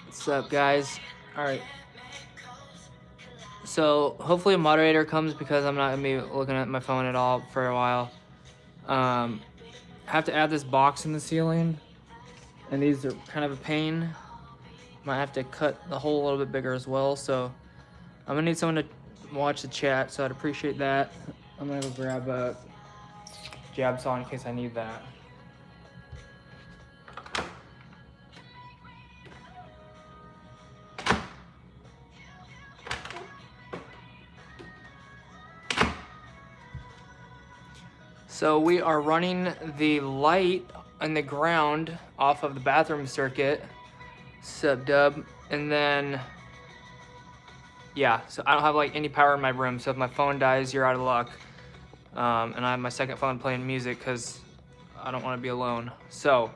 What's up, guys? All right. So hopefully a moderator comes because I'm not gonna be looking at my phone at all for a while. I have to add this box in the ceiling, and these are kind of a pain. Might have to cut the hole a little bit bigger as well. So I'm gonna need someone to watch the chat. So I'd appreciate that. I'm gonna go grab a jab saw in case I need that. So we are running the light on the ground off of the bathroom circuit, sub-dub, and then, yeah, so I don't have like any power in my room, so if my phone dies, you're out of luck. And I have my second phone playing music because I don't want to be alone. So,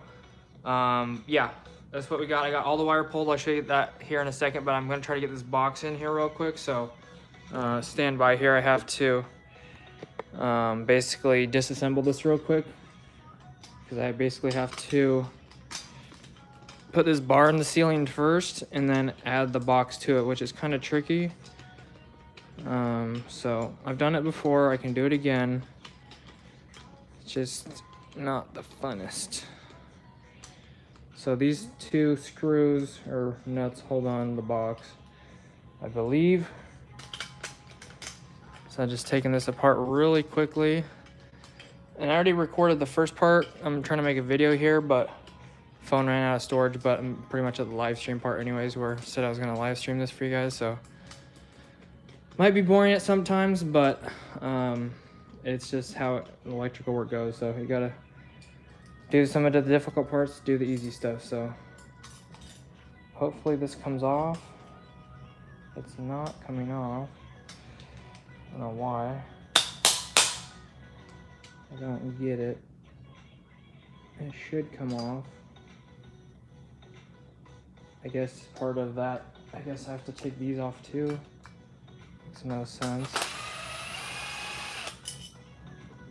yeah, that's what we got. I got all the wire pulled. I'll show you that here in a second, but I'm going to try to get this box in here real quick, so stand by here. I have to basically disassemble this real quick because I basically have to put this bar in the ceiling first and then add the box to it, which is kind of tricky. So I've done it before, I can do it again. It's just not the funnest. So these two screws or nuts hold on the box, I believe. So I'm just taking this apart really quickly. And I already recorded the first part. I'm trying to make a video here, but phone ran out of storage, but I'm pretty much at the live stream part anyways, where I said I was gonna live stream this for you guys, so. Might be boring at sometimes, but it's just how electrical work goes, so you gotta do some of the difficult parts, do the easy stuff, so. Hopefully this comes off. It's not coming off. I don't know why. I don't get it. It should come off. I guess part of that, I guess I have to take these off too. Makes no sense.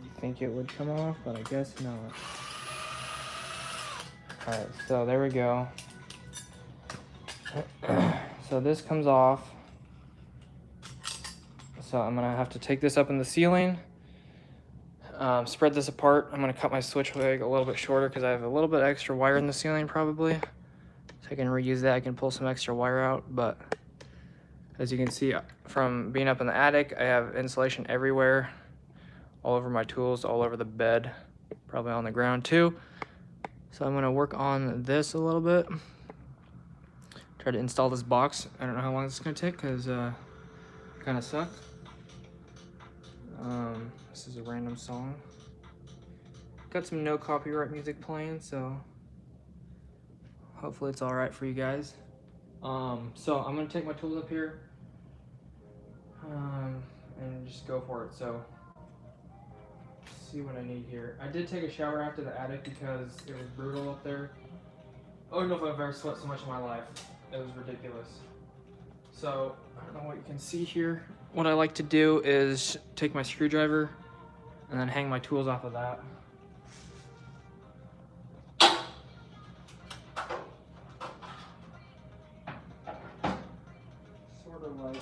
You think it would come off, but I guess not. Alright, so there we go. So this comes off. So I'm gonna have to take this up in the ceiling. Spread this apart. I'm gonna cut my switch leg a little bit shorter because I have a little bit extra wire in the ceiling probably. So I can reuse that. I can pull some extra wire out, but as you can see from being up in the attic, I have insulation everywhere, all over my tools, all over the bed, probably on the ground too. So I'm gonna work on this a little bit. Try to install this box. I don't know how long this is gonna take because kind of sucks. This is a random song. Got some no copyright music playing, so hopefully it's all right for you guys. So I'm gonna take my tools up here and just go for it. So let's see what I need here. I did take a shower after the attic because it was brutal up there. I don't know if I've ever sweat so much in my life. It was ridiculous. So I don't know what you can see here. What I like to do is take my screwdriver and then hang my tools off of that. Sort of like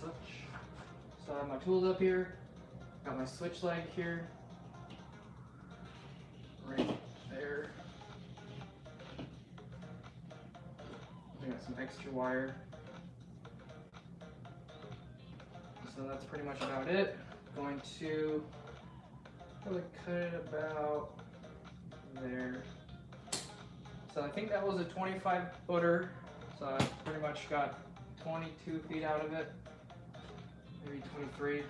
such. So I have my tools up here, got my switch leg here, right there. I got some extra wire. So that's pretty much about it. Going to probably cut it about there. So I think that was a 25 footer. So I pretty much got 22 feet out of it, maybe 23.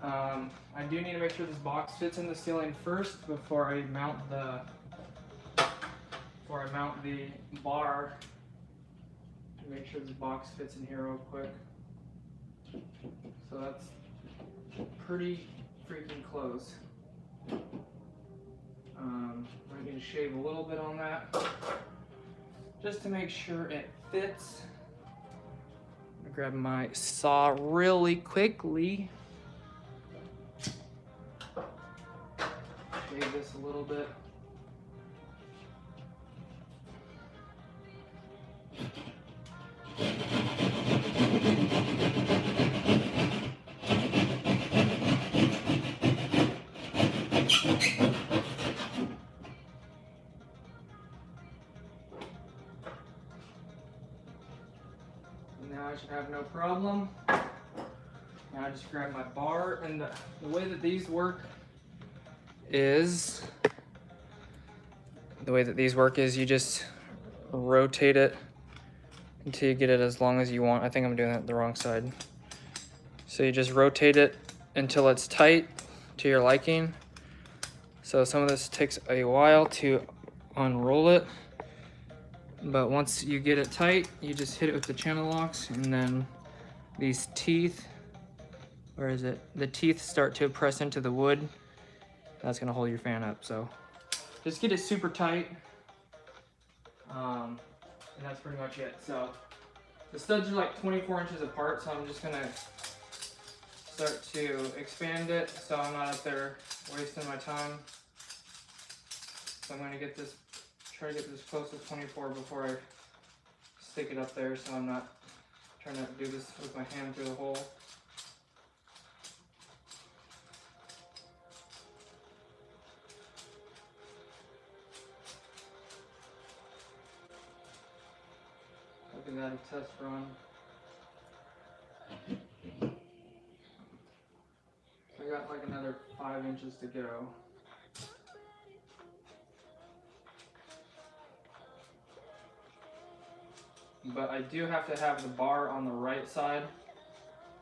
I do need to make sure this box fits in the ceiling first before I mount the bar. Make sure this box fits in here real quick. So that's pretty freaking close. I'm going to shave a little bit on that just to make sure it fits. I'm grab my saw really quickly. Shave this a little bit. Now I should have no problem. Now I just grab my bar, and the way that these work is you just rotate it until you get it as long as you want. I think I'm doing that the wrong side. So you just rotate it until it's tight to your liking. So some of this takes a while to unroll it, but once you get it tight, you just hit it with the channel locks, and then these teeth, where is it? The teeth start to press into the wood. That's gonna hold your fan up. So just get it super tight. And that's pretty much it. So the studs are like 24 inches apart, so I'm just gonna start to expand it so I'm not up there wasting my time. So I'm gonna try to get this close to 24 before I stick it up there, so I'm not trying to do this with my hand through the hole. I'll give that a test run. I got like another 5 inches to go. But I do have to have the bar on the right side,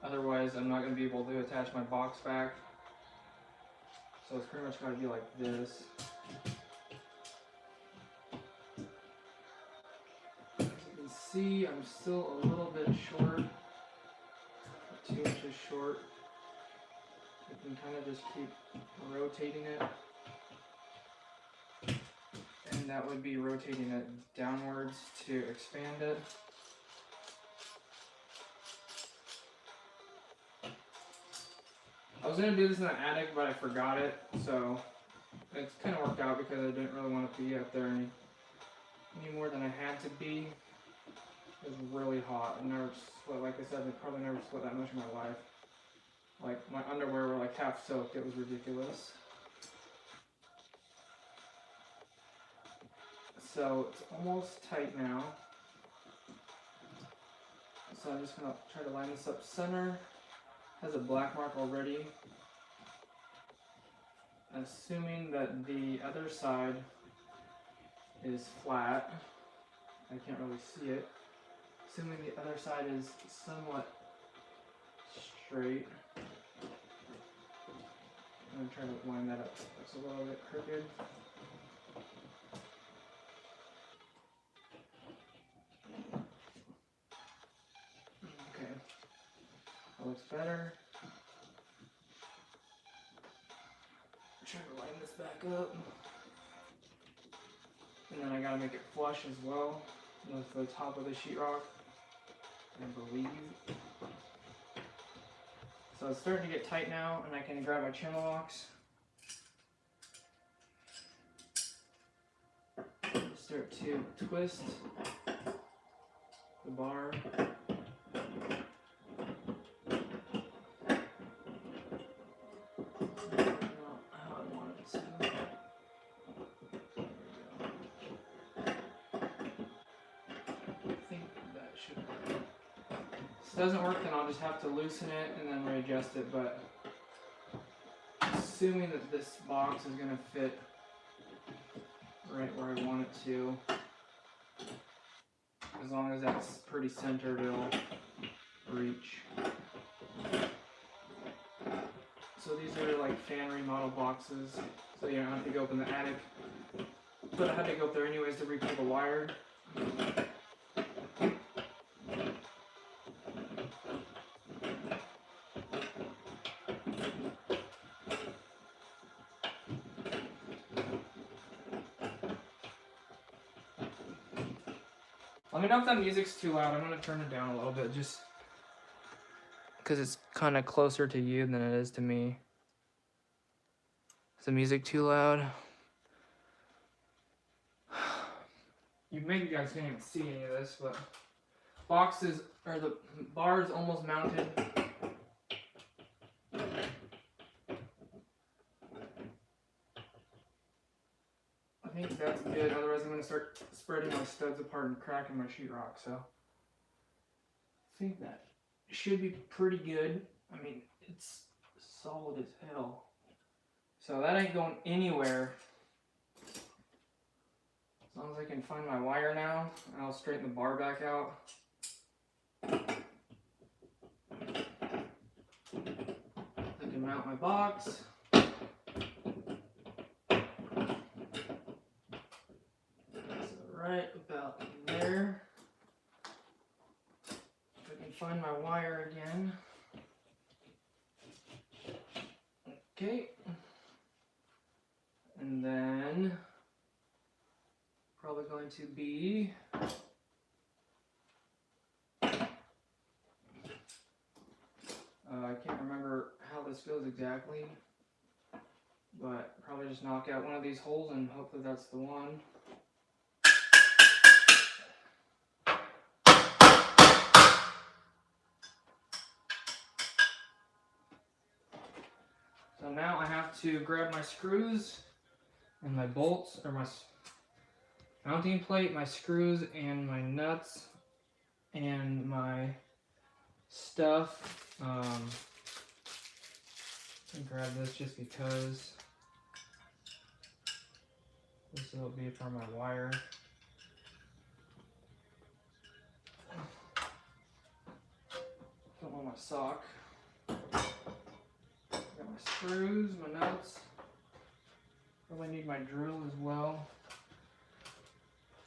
otherwise I'm not going to be able to attach my box back. So it's pretty much got to be like this. As you can see, I'm still a little bit short, 2 inches short. You can kind of just keep rotating it. And that would be rotating it downwards to expand it. I was going to do this in the attic, but I forgot it, so it's kind of worked out because I didn't really want to be up there any more than I had to be. It was really hot. I never sweat, like I said, I probably never sweat that much in my life. Like, my underwear were like half soaked. It was ridiculous. So it's almost tight now. So I'm just gonna try to line this up center. Has a black mark already. Assuming that the other side is flat. I can't really see it. Assuming the other side is somewhat straight. I'm gonna try to line that up. It's a little bit crooked. Okay, that looks better. Try to line this back up. And then I gotta make it flush as well with the top of the sheetrock, I believe. So it's starting to get tight now, and I can grab my channel locks. Start to twist the bar. If it doesn't work, then I'll just have to loosen it and then readjust it, but assuming that this box is going to fit right where I want it to, as long as that's pretty centered, it'll reach. So these are like fan remodel boxes, so you don't have to go up in the attic, but I had to go up there anyways to repull the wire. Let me know if that music's too loud. I'm going to turn it down a little bit just because it's kind of closer to you than it is to me. Is the music too loud? Maybe you guys can't even see any of this, but boxes, or the bar is almost mounted. I think that's good, otherwise I'm going to start spreading my studs apart and cracking my sheetrock, so I think that should be pretty good. I mean, it's solid as hell. So that ain't going anywhere. As long as I can find my wire now, I'll straighten the bar back out. I can mount my box. Right about there. If I can find my wire again. Okay. And then probably going to be I can't remember how this goes exactly, but probably just knock out one of these holes and hopefully that's the one. So now I have to grab my screws and my bolts, or my mounting plate, my screws and my nuts and my stuff. Grab this just because this will be for my wire. Don't want my sock. Got my screws, my nuts. Probably need my drill as well.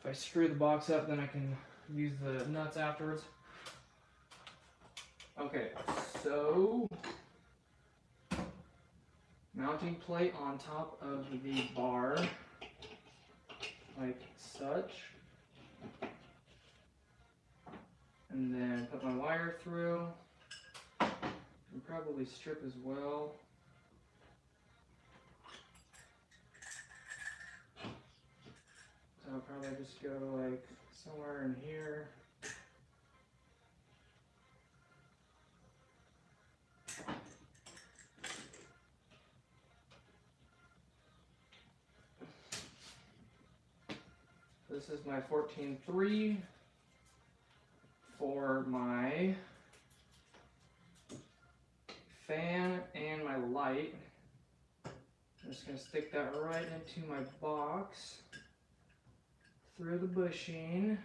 If I screw the box up, then I can use the nuts afterwards. Okay, so mounting plate on top of the bar, like such. And then put my wire through. And probably strip as well. So I'll probably just go like somewhere in here. This is my 14.3 for my fan and my light. I'm just going to stick that right into my box through the bushing.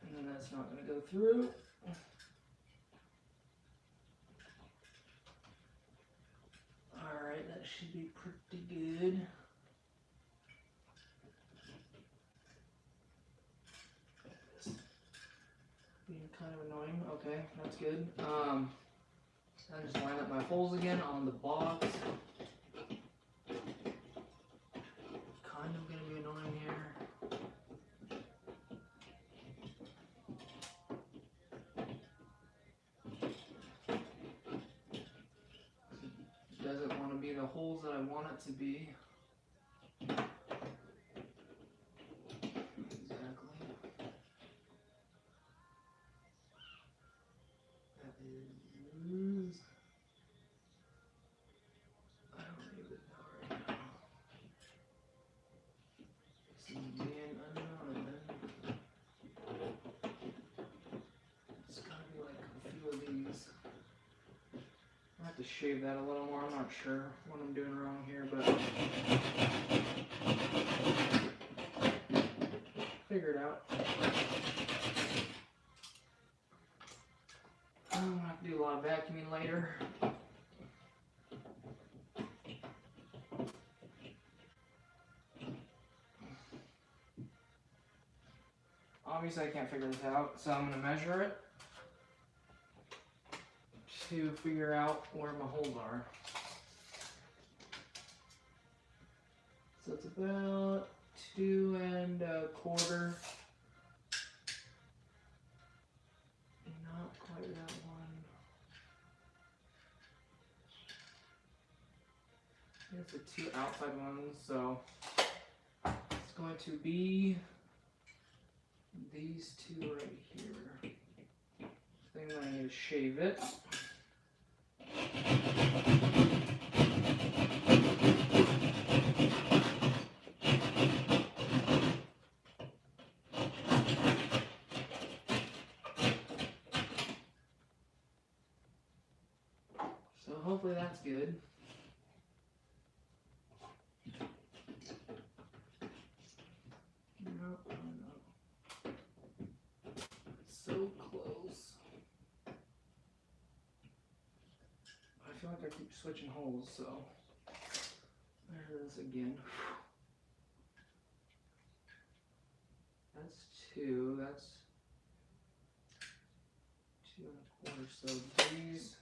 And then that's not going to go through. Alright, that should be pretty good. Being kind of annoying. Okay, that's good. I just line up my holes again on the box. Kind of gonna be annoying here. It doesn't want to be the holes that I want it to be. To shave that a little more. I'm not sure what I'm doing wrong here, but figure it out. I'm gonna have to do a lot of vacuuming later. Obviously I can't figure this out, so I'm gonna measure it to figure out where my holes are. So it's about 2 1/4. Not quite that one. Here's the 2 outside ones, so it's going to be these 2 right here. I think I'm going to need to shave it. So hopefully that's good. No. So close. I feel like I keep switching holes, so there it is again. That's 2, that's 2 1/4, so these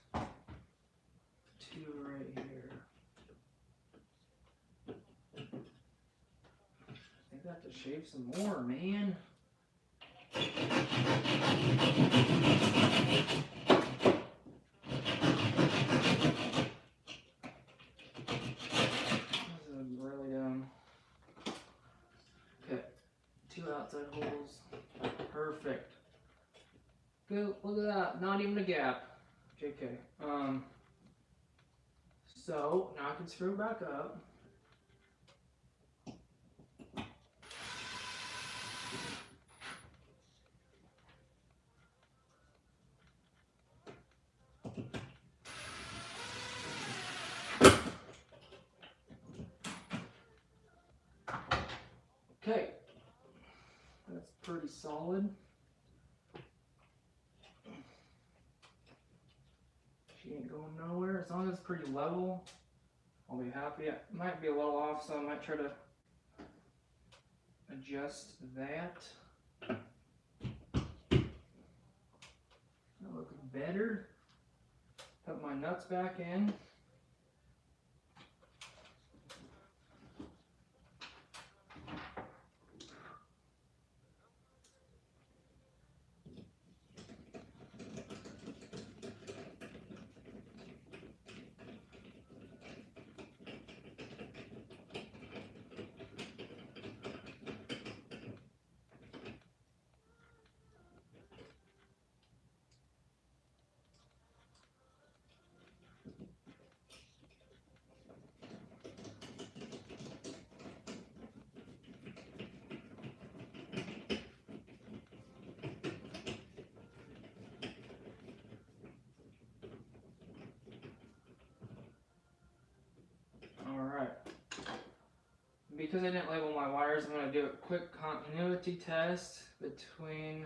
2 right here. I got to shave some more, man. This is really dumb. Okay, 2 outside holes. Perfect. Good, look at that. Not even a gap. JK. So now I can screw it back up. Okay, that's pretty solid. She ain't going nowhere. As long as it's pretty level, I'll be happy. It might be a little off, so I might try to adjust that. That looks better. Put my nuts back in. Because I didn't label my wires, I'm going to do a quick continuity test between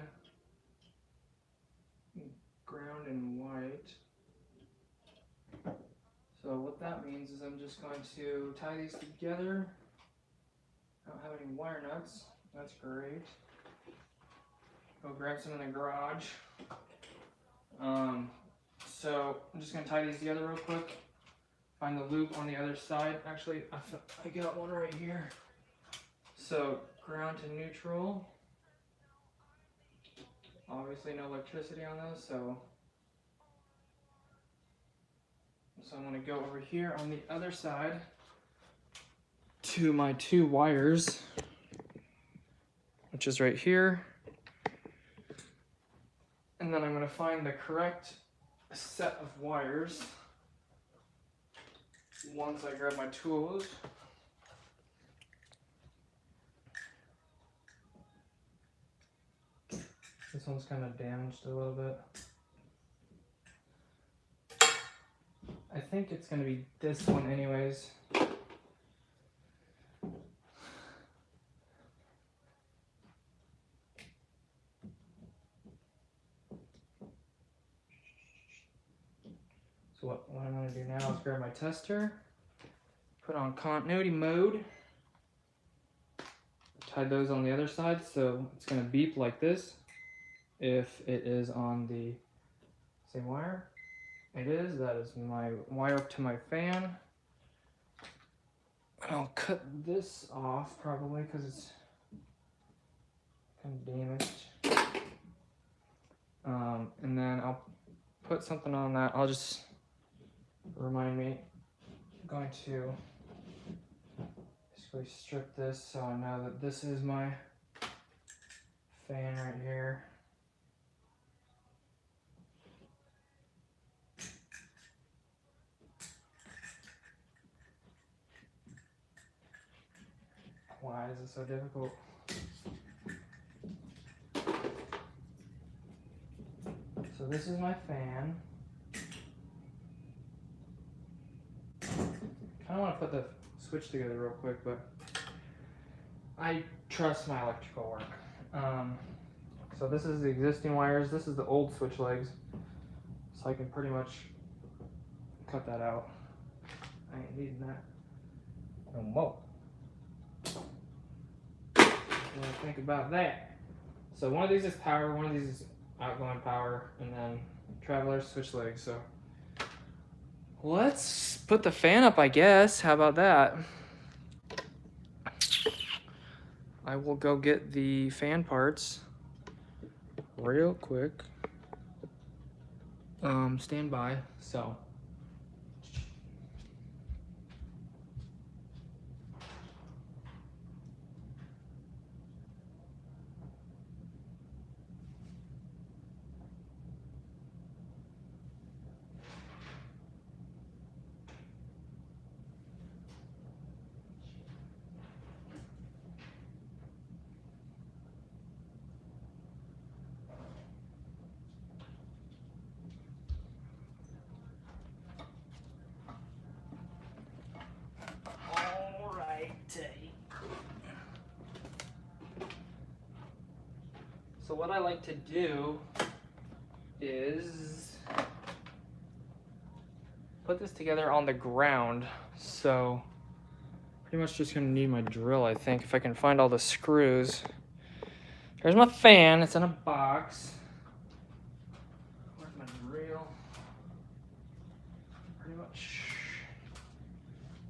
ground and white. So what that means is I'm just going to tie these together. I don't have any wire nuts. That's great. Go grab some in the garage. So I'm just going to tie these together real quick. Find the loop on the other side. Actually, I got one right here. So ground to neutral. Obviously no electricity on this, so I'm going to go over here on the other side to my 2 wires, which is right here. And then I'm going to find the correct set of wires once I grab my tools. This one's kind of damaged a little bit. I think it's going to be this one anyways. So what I'm going to do now is grab my tester, put on continuity mode, tie those on the other side, so it's going to beep like this if it is on the same wire. It is. That is my wire up to my fan. I'll cut this off probably because it's kind of damaged. And then I'll put something on that. I'll just remind me. I'm going to basically strip this so I know that this is my fan right here. Why is it so difficult? So this is my fan. I don't want to put the switch together real quick, but I trust my electrical work. So this is the existing wires. This is the old switch legs. So I can pretty much cut that out. I ain't needing that. No more. What do I think about that? So one of these is power, one of these is outgoing power, and then traveler switch legs. So let's put the fan up, I guess. How about that? I will go get the fan parts real quick. Stand by. So So what I like to do is put this together on the ground. So pretty much just gonna need my drill, I think, if I can find all the screws. There's my fan, it's in a box. Where's my drill? Pretty much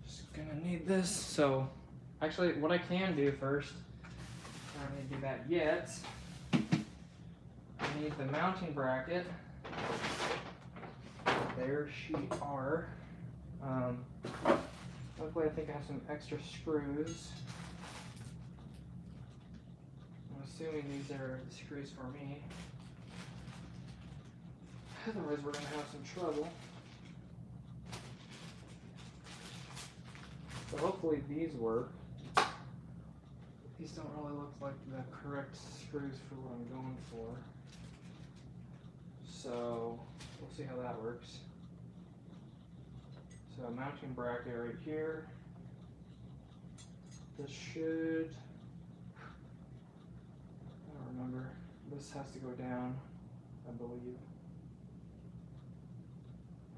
just gonna need this. So actually what I can do first, I don't need to do that yet. I need the mounting bracket. There she are. Luckily I think I have some extra screws. I'm assuming these are the screws for me. Otherwise we're gonna have some trouble. So hopefully these work. These don't really look like the correct screws for what I'm going for. So we'll see how that works. So a mounting bracket right here. This should, I don't remember. This has to go down, I believe.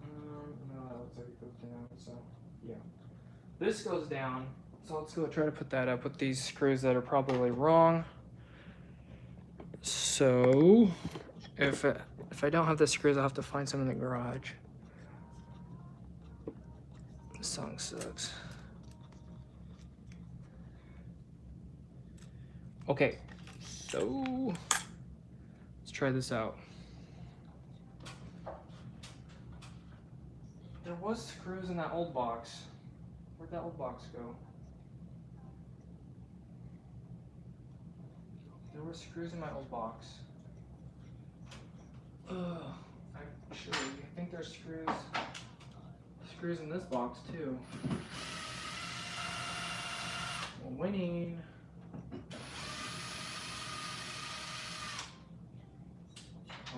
No, that looks like it goes down, so yeah. This goes down, so let's go try to put that up with these screws that are probably wrong. So if I don't have the screws, I'll have to find some in the garage. This song sucks. Okay, so let's try this out. There was screws in that old box. Where'd that old box go? There were screws in my old box. Actually, I think there's screws in this box too. Winning.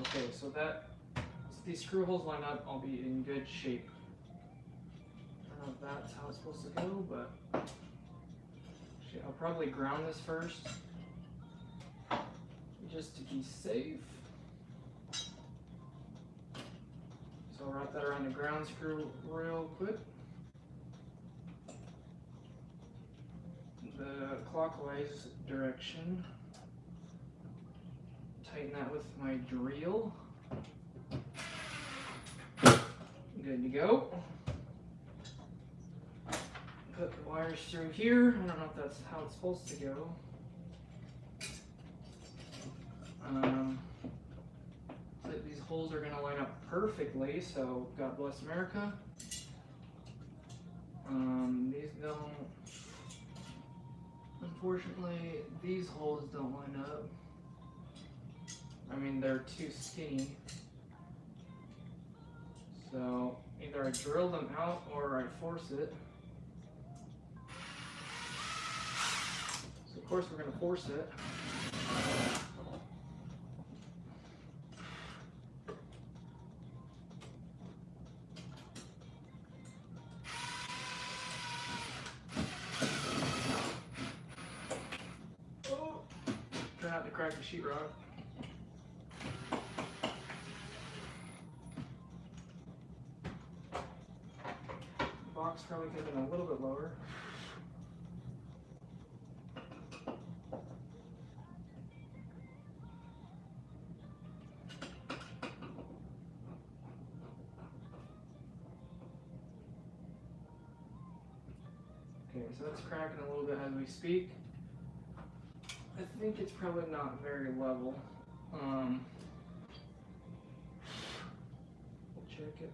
Okay, so these screw holes line up, I'll be in good shape. I don't know if that's how it's supposed to go, but actually, I'll probably ground this first, just to be safe. So I'll wrap that around the ground screw real quick. The clockwise direction. Tighten that with my drill. Good to go. put the wires through here. I don't know if that's how it's supposed to go. So these holes are going to line up perfectly, so God bless America. These don't, unfortunately, these holes don't line up. I mean, they're too skinny. So either I drill them out or I force it. So of course we're going to force it. Oh, try not to crack the sheetrock. Box probably could have been a little bit lower. Okay, so that's cracking a little bit as we speak. I think it's probably not very level. We'll check it.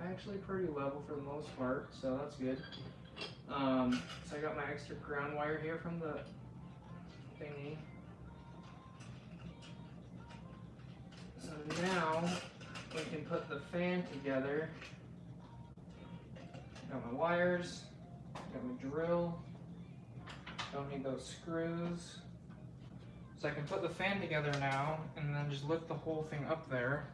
Actually pretty level for the most part, so that's good. So I got my extra ground wire here from the thingy. So now we can put the fan together. Got my wires, got my drill, don't need those screws. So I can put the fan together now and then just lift the whole thing up there.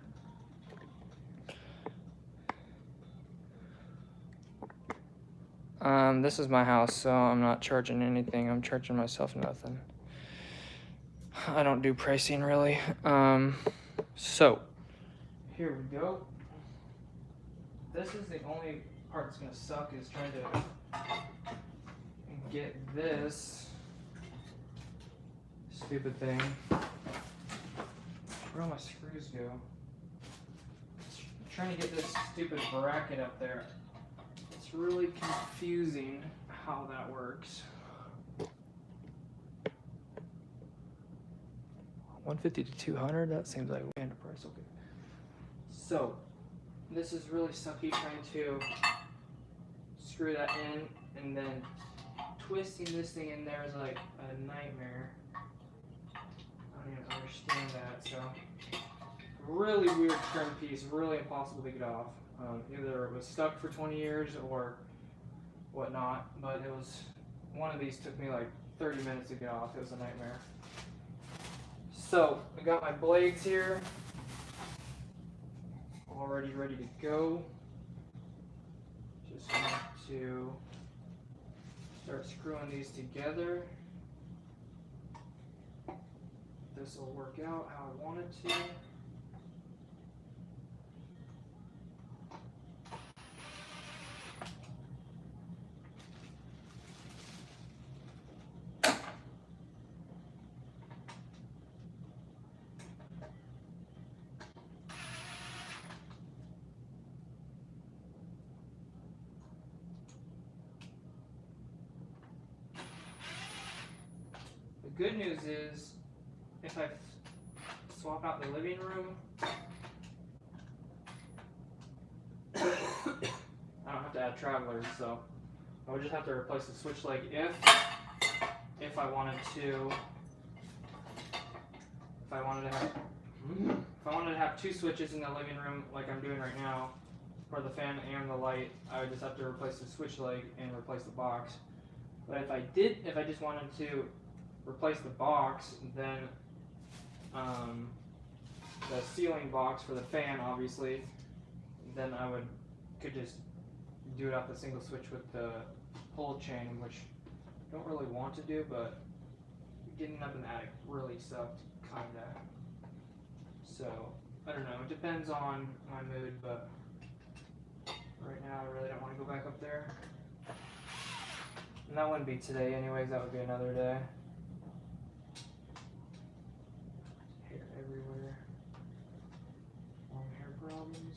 This is my house, so I'm not charging anything. I'm charging myself nothing. I don't do pricing really. So here we go. This is the only part that's gonna suck, is trying to get this stupid thing. Where all my screws go? I'm trying to get this stupid bracket up there. It's really confusing how that works. 150 to 200, that seems like a random price. Okay. So this is really sucky trying to screw that in, and then twisting this thing in there is like a nightmare. I don't even understand that. So really weird trim piece, really impossible to get off. Either it was stuck for 20 years or whatnot, but it was, one of these took me like 30 minutes to get off. It was a nightmare. So I got my blades here, already ready to go. Just want to start screwing these together. This will work out how I want it to. The good news is, if I swap out the living room, I don't have to add travelers, so I would just have to replace the switch leg if I wanted to. If I wanted to have two switches in the living room like I'm doing right now, for the fan and the light, I would just have to replace the switch leg and replace the box. But if I just wanted to replace the box, then the ceiling box for the fan, obviously, then I could just do it off the single switch with the pull chain, which I don't really want to do, but getting up in the attic really sucked, kinda. So I don't know, it depends on my mood, but right now I really don't want to go back up there. And that wouldn't be today anyways, that would be another day. Hair everywhere. Long hair problems.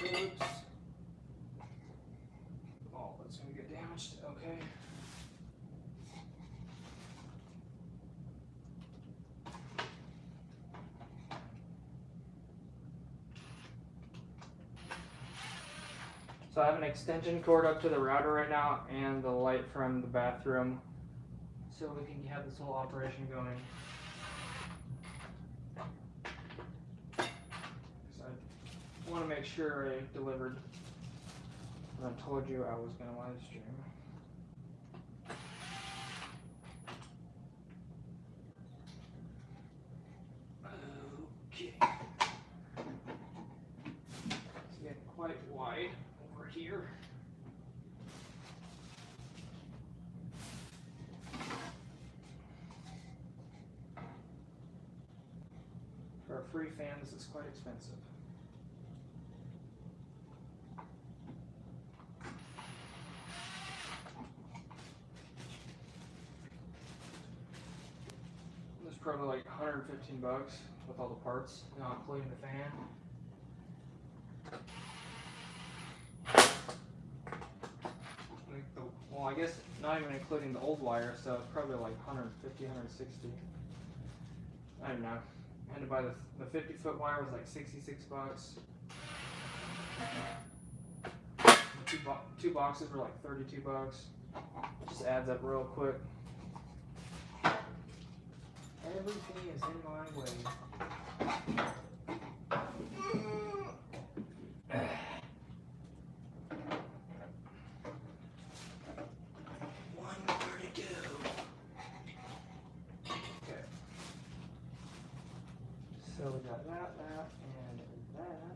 Oops. Oh, that's gonna get damaged. Okay. So I have an extension cord up to the router right now and the light from the bathroom, so we can have this whole operation going. So I want to make sure I delivered what I told you I was going to live stream. Okay. It's getting quite wide over here. For a free fan, this is quite expensive. This is probably like 115 bucks with all the parts, not including the fan. Well, I guess not even including the old wire, so it's probably like 150, 160. I don't know. I had to buy the 50-foot wire was like 66 bucks. Two boxes were like 32 bucks. Just adds up real quick. Everything is in my way. One more to go. Okay. So we got that, and that.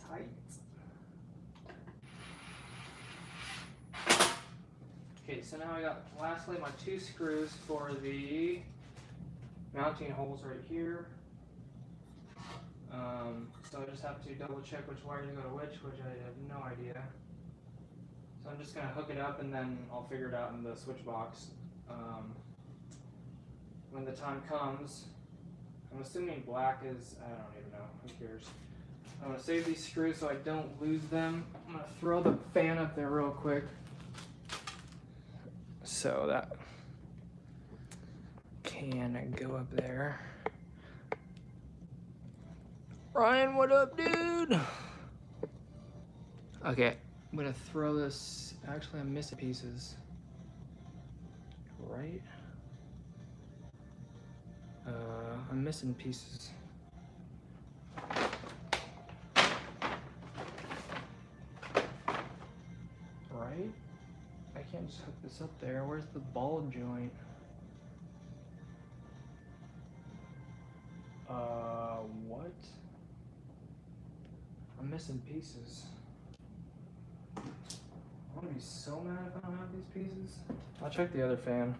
Tight. Okay, so now I got lastly my 2 screws for the mounting holes right here. So I just have to double check which wire to go to which I have no idea. So I'm just going to hook it up and then I'll figure it out in the switch box when the time comes. I'm assuming black is, I don't even know, who cares. I'm going to save these screws so I don't lose them. I'm going to throw the fan up there real quick. So that can go up there. Ryan, what up, dude? Okay, I'm going to throw this. Actually, I'm missing pieces. Right? I'm missing pieces. Right? I can't just hook this up there. Where's the ball joint? What? I'm missing pieces. I'm gonna be so mad if I don't have these pieces. I'll check the other fan.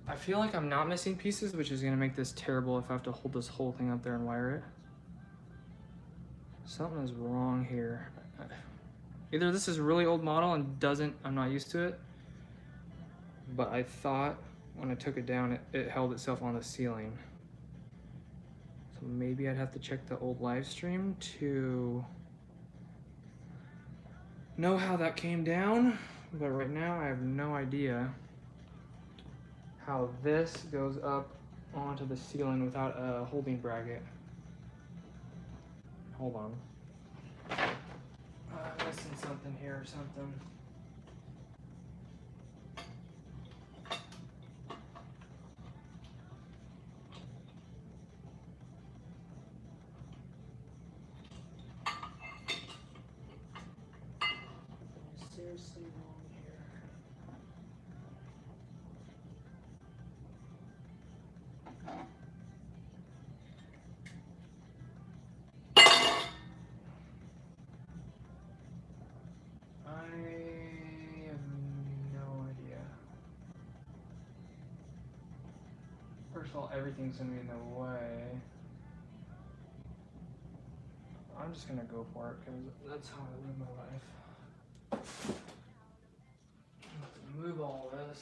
I feel like I'm not missing pieces, which is gonna make this terrible if I have to hold this whole thing up there and wire it. Something is wrong here. Either this is a really old model and I'm not used to it, but I thought when I took it down, it held itself on the ceiling. So maybe I'd have to check the old live stream to know how that came down, but right now I have no idea how this goes up onto the ceiling without a holding bracket. Hold on. I'm missing something here or something. Seriously wrong here. I have no idea. First of all, everything's gonna be in the way. I'm just gonna go for it because that's how I live my life. Move all this.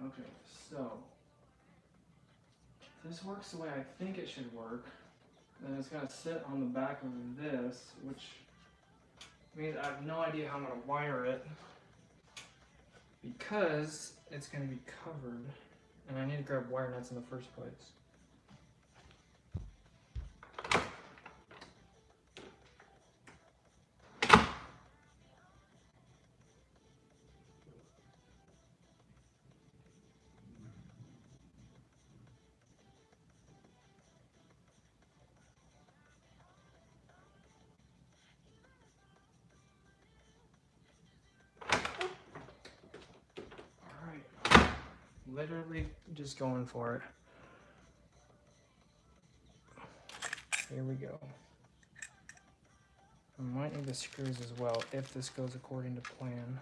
Okay, so if this works the way I think it should work, then it's gonna sit on the back of this, which means I have no idea how I'm gonna wire it because it's gonna be covered, and I need to grab wire nuts in the first place. Literally just going for it. Here we go. I might need the screws as well if this goes according to plan.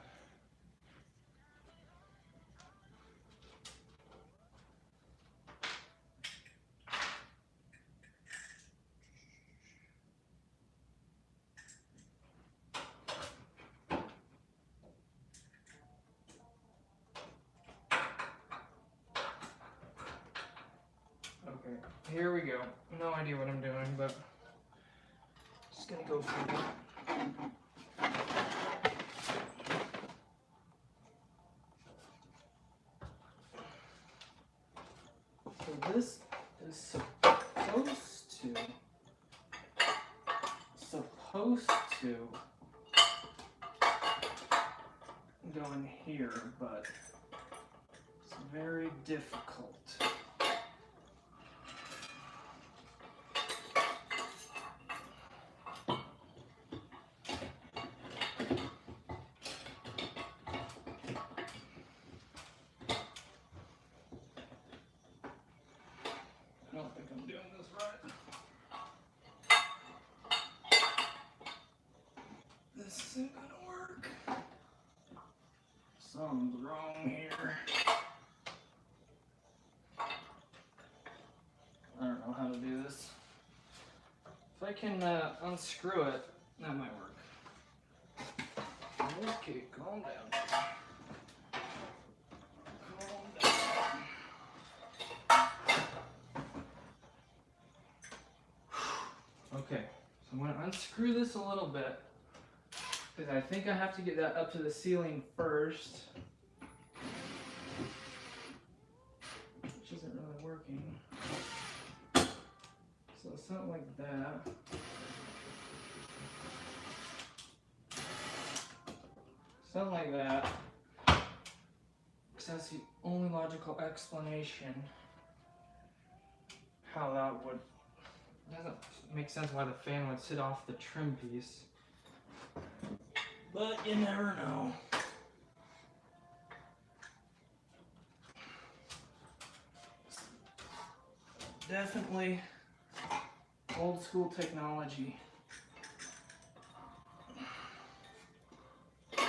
Okay, here we go. No idea what I'm doing, but just gonna go for it. So this is supposed to go in here, but it's very difficult. I don't think I'm doing this right. This isn't gonna work. Something's wrong here. I don't know how to do this. If I can unscrew it, that might work. Okay, calm down. Calm down. Okay, so I'm going to unscrew this a little bit because I think I have to get that up to the ceiling first, which isn't really working. So something like that. Something like that. Because that's the only logical explanation how that would. It doesn't make sense why the fan would sit off the trim piece. But you never know. Definitely old school technology. Of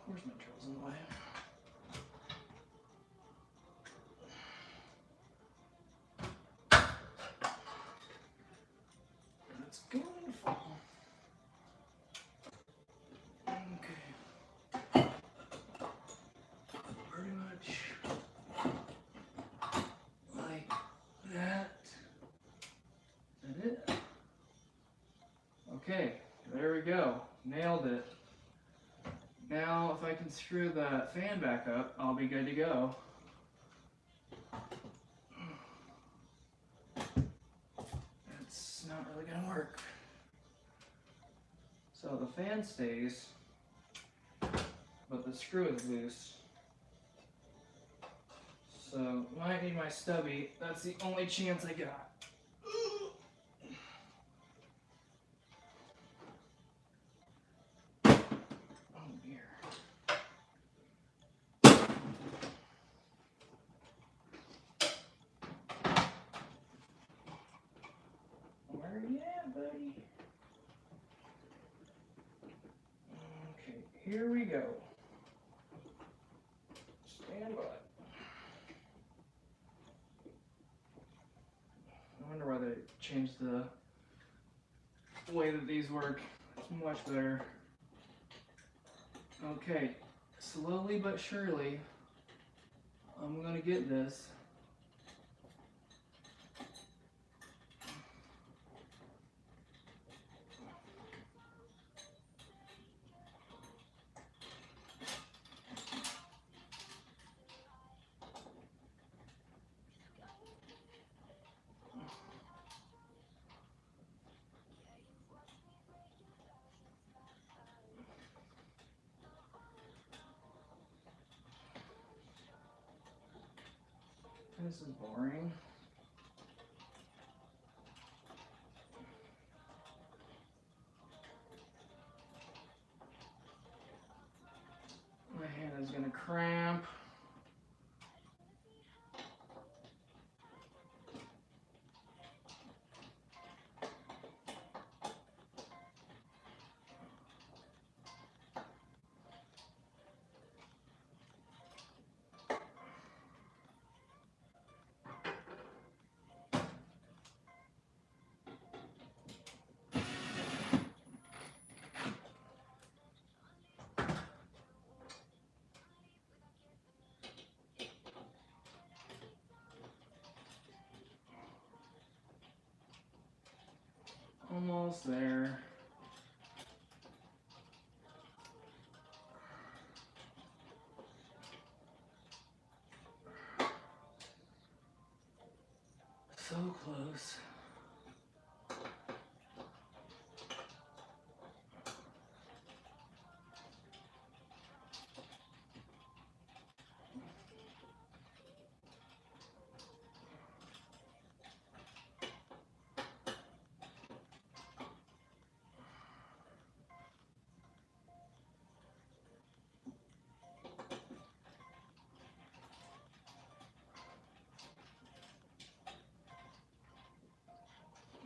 course my trail's in the way. It's going to fall. Okay. Pretty much. Okay, there we go. Nailed it. Now, if I can screw the fan back up, I'll be good to go. It's not really gonna work. So the fan stays, but the screw is loose. So, might need my stubby. That's the only chance I got. Oh dear. Where you at, buddy? Okay, here we go. Stand by. I wonder why they changed the way that these work. It's much better. Okay, slowly but surely, I'm gonna get this. This is boring. My hand is gonna cramp. Almost there. So close.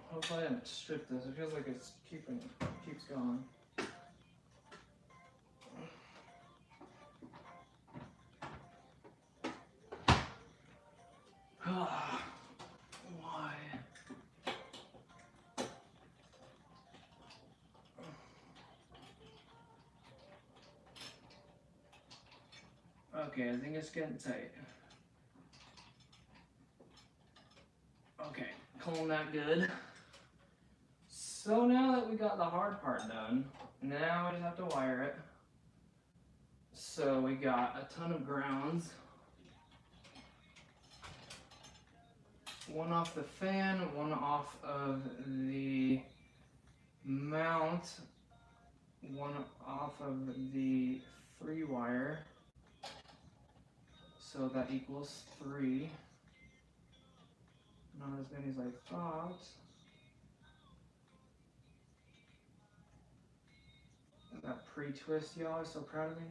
Hopefully I didn't strip this. It feels like it's keeps going. Why? Okay, I think it's getting tight. Okay, calling that good. So now that we got the hard part done, now I just have to wire it. So we got a ton of grounds. One off the fan, one off of the mount, one off of the 3-wire. So that equals 3. Not as many as I thought. That pre-twist, y'all are so proud of me.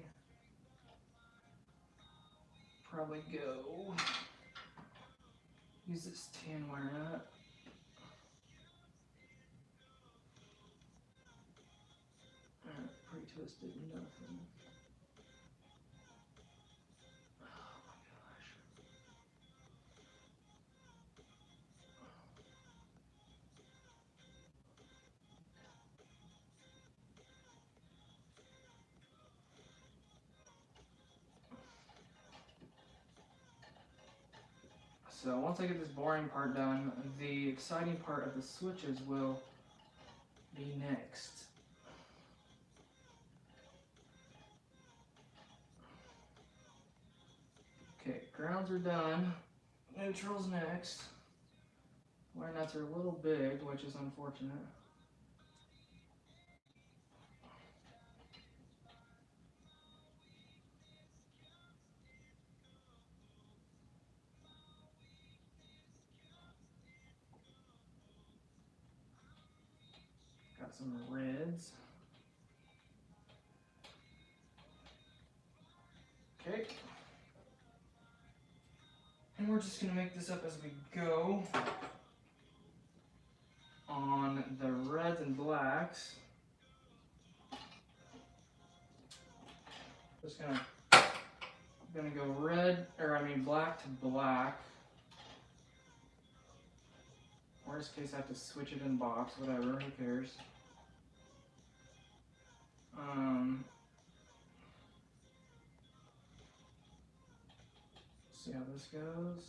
Probably go. Use this tan wire nut. Pre-twisted nothing. Oh my gosh. So once I get this boring part done, the exciting part of the switches will be next? Okay, grounds are done. Neutral's next. Wire nuts are a little big, which is unfortunate. Got some reds. Okay. And we're just gonna make this up as we go on the reds and blacks. Just gonna go black to black. Worst case, I have to switch it in box, whatever, who cares. See how this goes.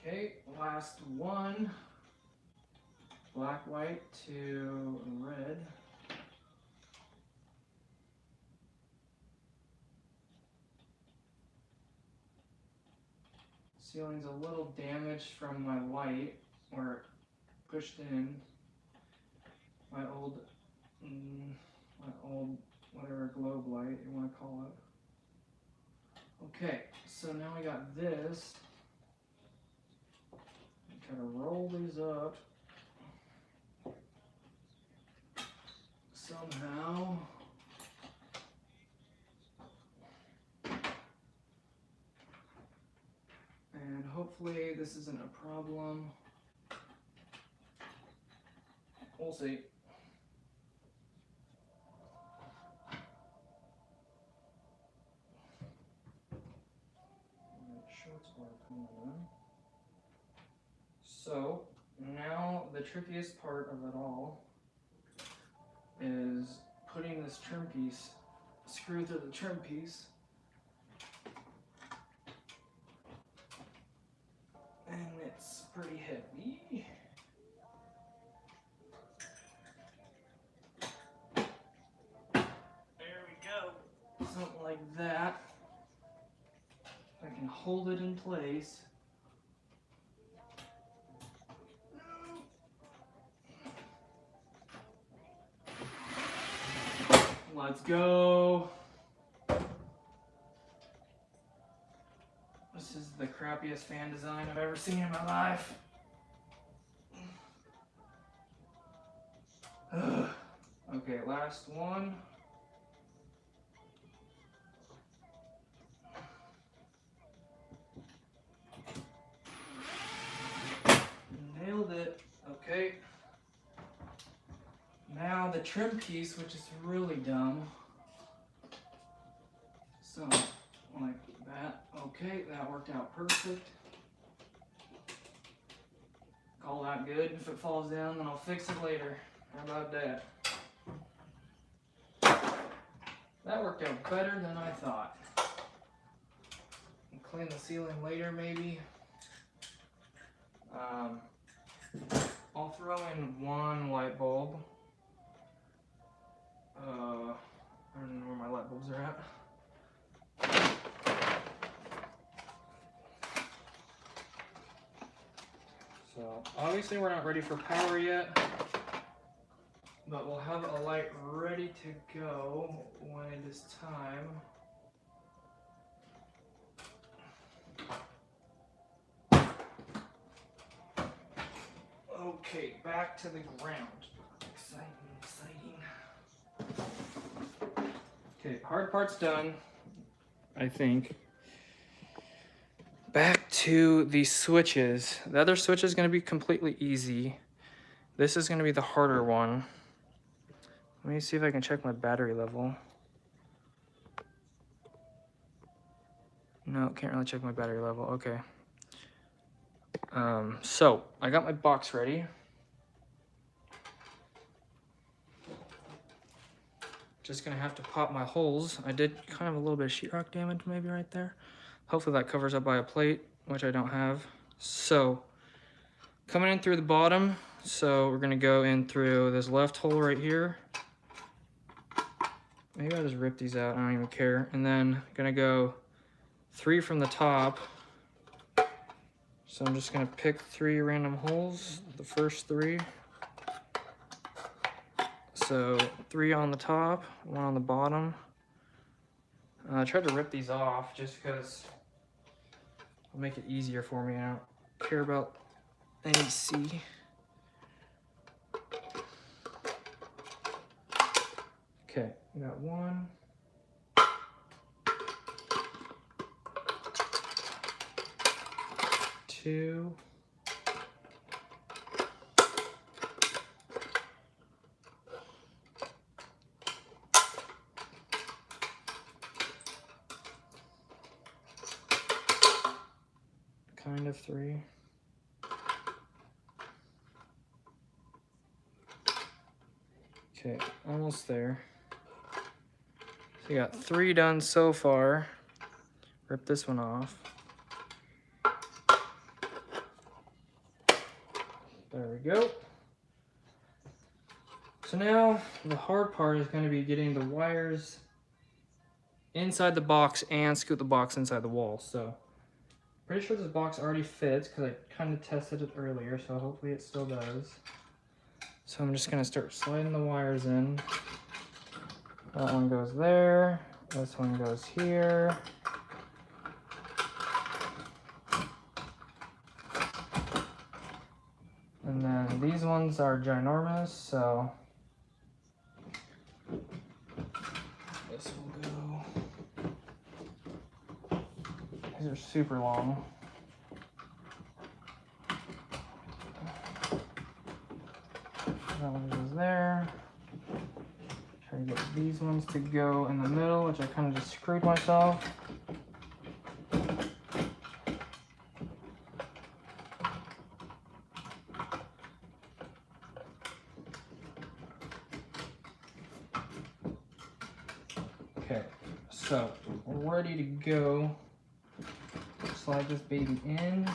Okay, last one. Black, white to red. Ceiling's a little damaged from my light, where it pushed in. My old whatever globe light you want to call it. Okay, so now we got this. Try to roll these up somehow. And hopefully this isn't a problem. We'll see. So now the trickiest part of it all is putting this trim piece, screw through the trim piece, and it's pretty heavy. There we go. Something like that. I can hold it in place. Let's go. This is the crappiest fan design I've ever seen in my life. Ugh. Okay, last one. Nailed it. Okay. Now the trim piece, which is really dumb. So, like that. Okay, that worked out perfect. Call that good. If it falls down, then I'll fix it later. How about that? That worked out better than I thought. I'll clean the ceiling later, maybe. I'll throw in one light bulb. I don't know where my light bulbs are at. So obviously we're not ready for power yet, but we'll have a light ready to go when it is time. Okay, back to the ground. Exciting. Okay, hard part's done, I think. Back to the switches. The other switch is going to be completely easy. This is going to be the harder one. Let me see if I can check my battery level. No, can't really check my battery level. Okay. So I got my box ready. Just gonna have to pop my holes. I did kind of a little bit of sheetrock damage maybe right there. Hopefully that covers up by a plate, which I don't have. So coming in through the bottom, so we're gonna go in through this left hole right here. Maybe I'll just rip these out, I don't even care. And then gonna go 3 from the top. So I'm just gonna pick 3 random holes, the first 3. So 3 on the top, 1 on the bottom. I tried to rip these off just because it'll make it easier for me. I don't care about NEC. Okay, we got 1. 2. Kind of 3. Okay, almost there. So you got 3 done so far. Rip this one off. There we go. So now the hard part is going to be getting the wires inside the box and scoot the box inside the wall. So pretty sure this box already fits because I kind of tested it earlier, so hopefully it still does. So I'm just going to start sliding the wires in. That one goes there. This one goes here. And then these ones are ginormous, so this will go. These are super long. That one goes there. Try to get these ones to go in the middle, which I kind of just screwed myself. Okay, so we're ready to go. Slide this baby in.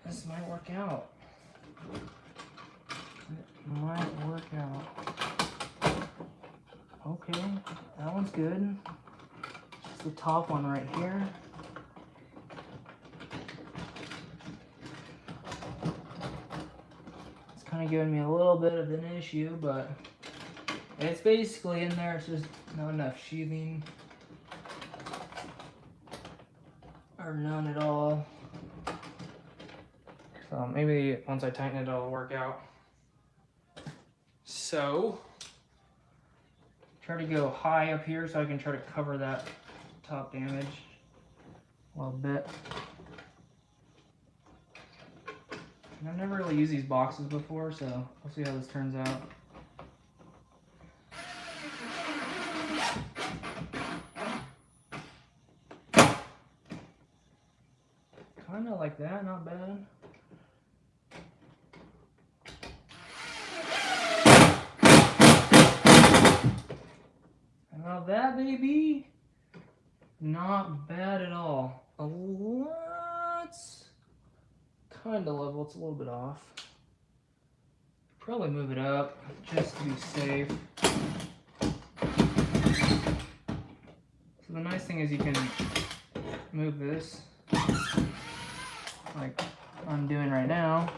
This might work out. It might work out. Okay, that one's good. Just the top one right here. It's kind of giving me a little bit of an issue, but it's basically in there. It's just not enough sheathing, or none at all. So maybe once I tighten it, it'll work out. So try to go high up here so I can try to cover that top damage a little bit. And I've never really used these boxes before, so we'll see how this turns out. Kind of like that, not bad. Now that, baby, not bad at all. A lot, kind of level. It's a little bit off. Probably move it up just to be safe. So the nice thing is you can move this, like I'm doing right now.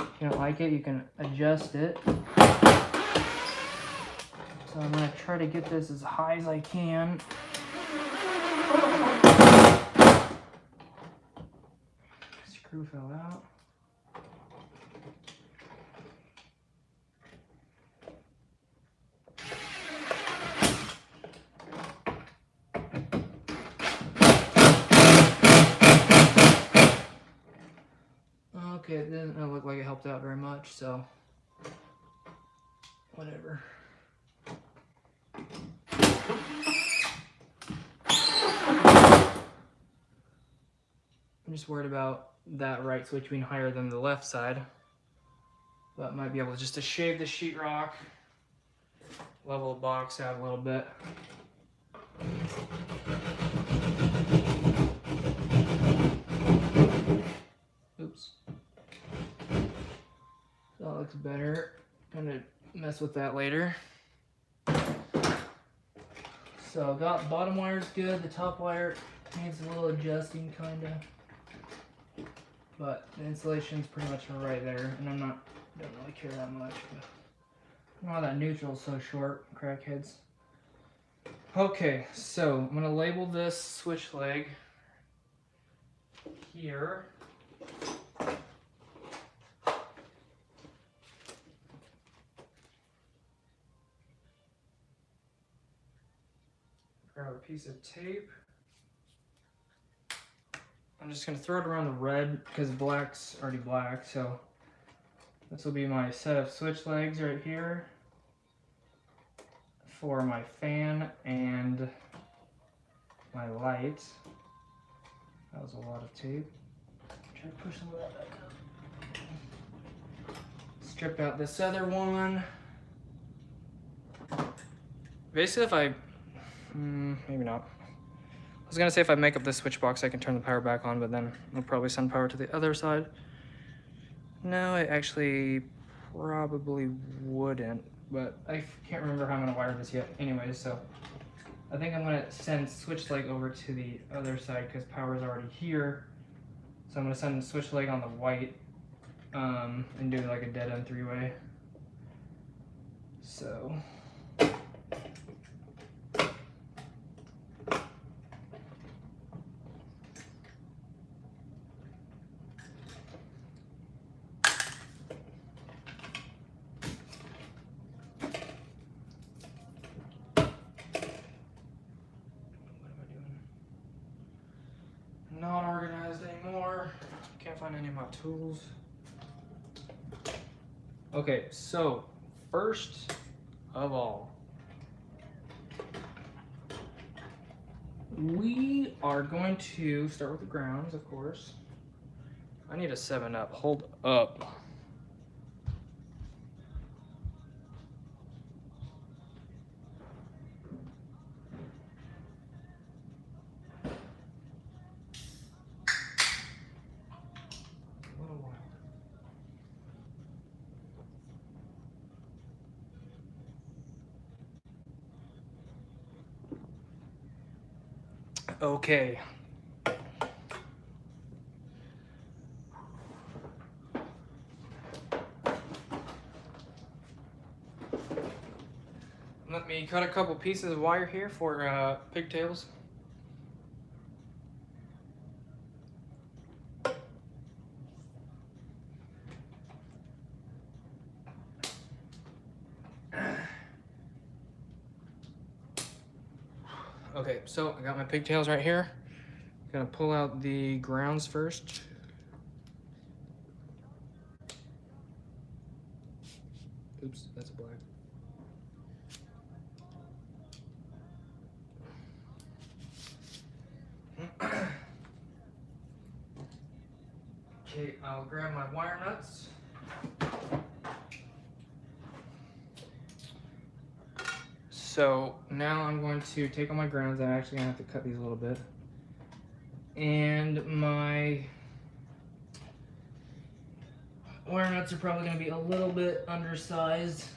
If you don't like it, you can adjust it. So I'm going to try to get this as high as I can. Screw fell out. Okay, it doesn't look like it helped out very much, so whatever. I'm just worried about that right switch being higher than the left side. but might be able just to shave the sheetrock, level the box out a little bit. Oops. That looks better. Gonna mess with that later. So got bottom wires good. The top wire needs a little adjusting, kinda. But the insulation's pretty much right there, and don't really care that much. But oh, that neutral's so short, crackheads. Okay, so I'm gonna label this switch leg here. Grab a piece of tape. I'm just gonna throw it around the red because black's already black, so this will be my set of switch legs right here for my fan and my light. That was a lot of tape. Try to push some of that back up. Strip out this other one. Basically, if I maybe not. I was gonna say if I make up this switch box, I can turn the power back on, but then I'll probably send power to the other side. No, I actually probably wouldn't, but I can't remember how I'm gonna wire this yet. Anyways, so I think I'm gonna send switch leg over to the other side because power is already here. So I'm gonna send the switch leg on the white and do like a dead end three-way. So. Not organized anymore. Can't find any of my tools. Okay, so first of all, we are going to start with the grounds, of course. I need a 7-Up. Hold up. Okay. Let me cut a couple pieces of wire here for pigtails. Okay, so I got my pigtails right here. Gonna pull out the grounds first. Oops, that's black. Okay, I'll grab my wire nuts. So now I'm going to take all my grounds. I'm actually gonna have to cut these a little bit. And my wire nuts are probably gonna be a little bit undersized.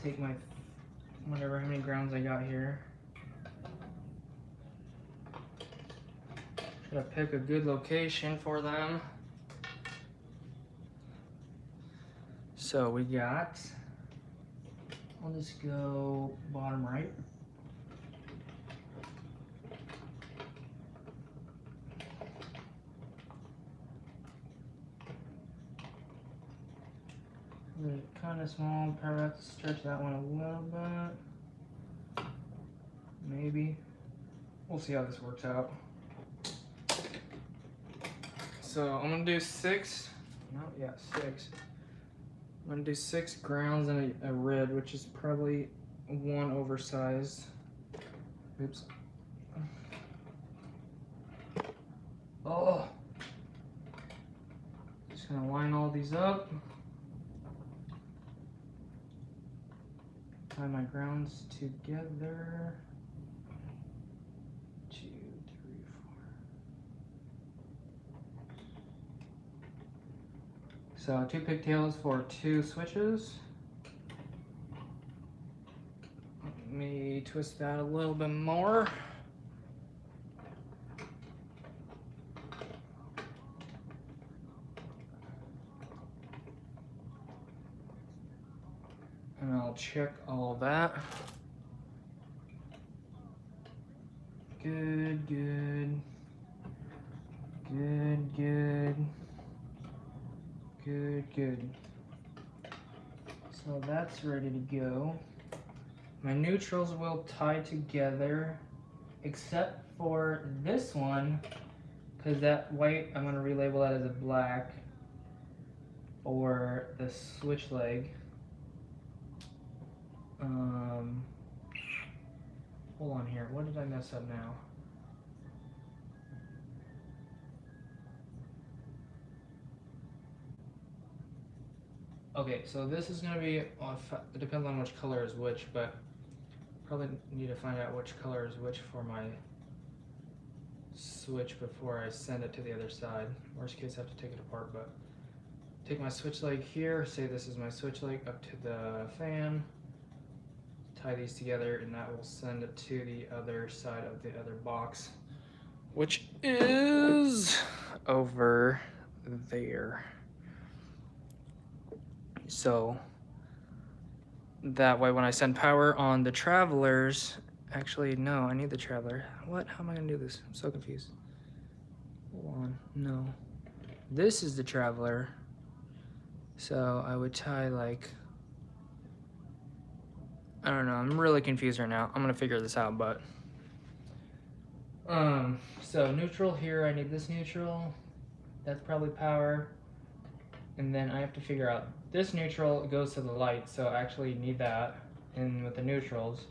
Take my, whatever, how many grounds I got here. Try to pick a good location for them. So we got, I'll just go bottom right. Kind of small, probably have to stretch that one a little bit. Maybe. We'll see how this works out. So I'm gonna do 6. No, yeah, 6. I'm gonna do 6 grounds and a rib, which is probably 1 oversized. Oops. Oh, Just gonna line all these up. Tie my grounds together. 2, 3, 4. So 2 pigtails for 2 switches. Let me twist that a little bit more. And I'll check all that. Good, good. Good, good. Good, good. So that's ready to go. My neutrals will tie together, except for this one, because that white, I'm going to relabel that as a black for the switch leg. Hold on here. What did I mess up now? Okay, so this is going to be, it depends on which color is which, but probably need to find out which color is which for my switch before I send it to the other side. Worst case, I have to take it apart, but take my switch leg here, say this is my switch leg up to the fan, tie these together, and that will send it to the other side of the other box, which is over there. So that way when I send power on the travelers, actually no, I need the traveler. What? How am I gonna do this? I'm so confused. Hold on, no. This is the traveler. So I would tie like, I don't know, I'm really confused right now. I'm gonna figure this out, but. So neutral here, I need this neutral. That's probably power. And then I have to figure out, this neutral goes to the light, so I actually need that in with the neutrals.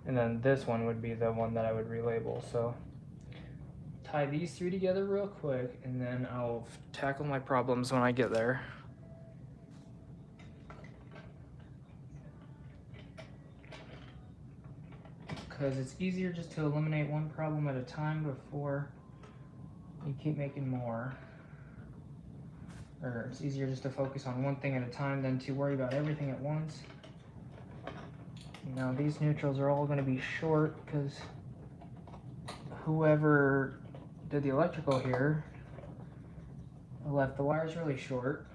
And then this one would be the one that I would relabel. So tie these 3 together real quick, and then I'll tackle my problems when I get there. Because it's easier just to eliminate one problem at a time before you keep making more. Or it's easier just to focus on one thing at a time than to worry about everything at once. Now these neutrals are all going to be short because whoever did the electrical here left the wires really short.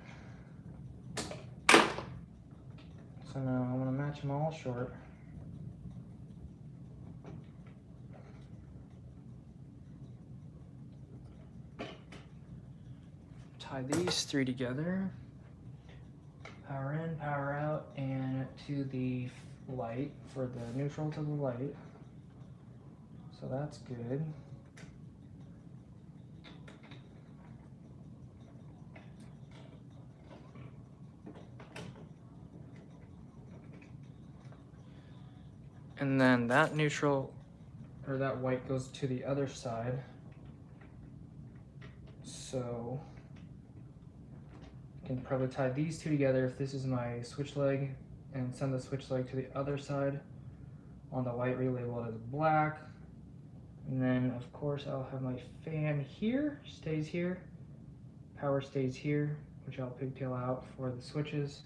So now I want to match them all short. Tie these 3 together, power in, power out, and to the light for the neutral to the light. So that's good. And then that neutral, or that white, goes to the other side. So I can probably tie these 2 together if this is my switch leg, and send the switch leg to the other side. On the light, relabel it as black. And then of course I'll have my fan here, stays here. Power stays here, which I'll pigtail out for the switches.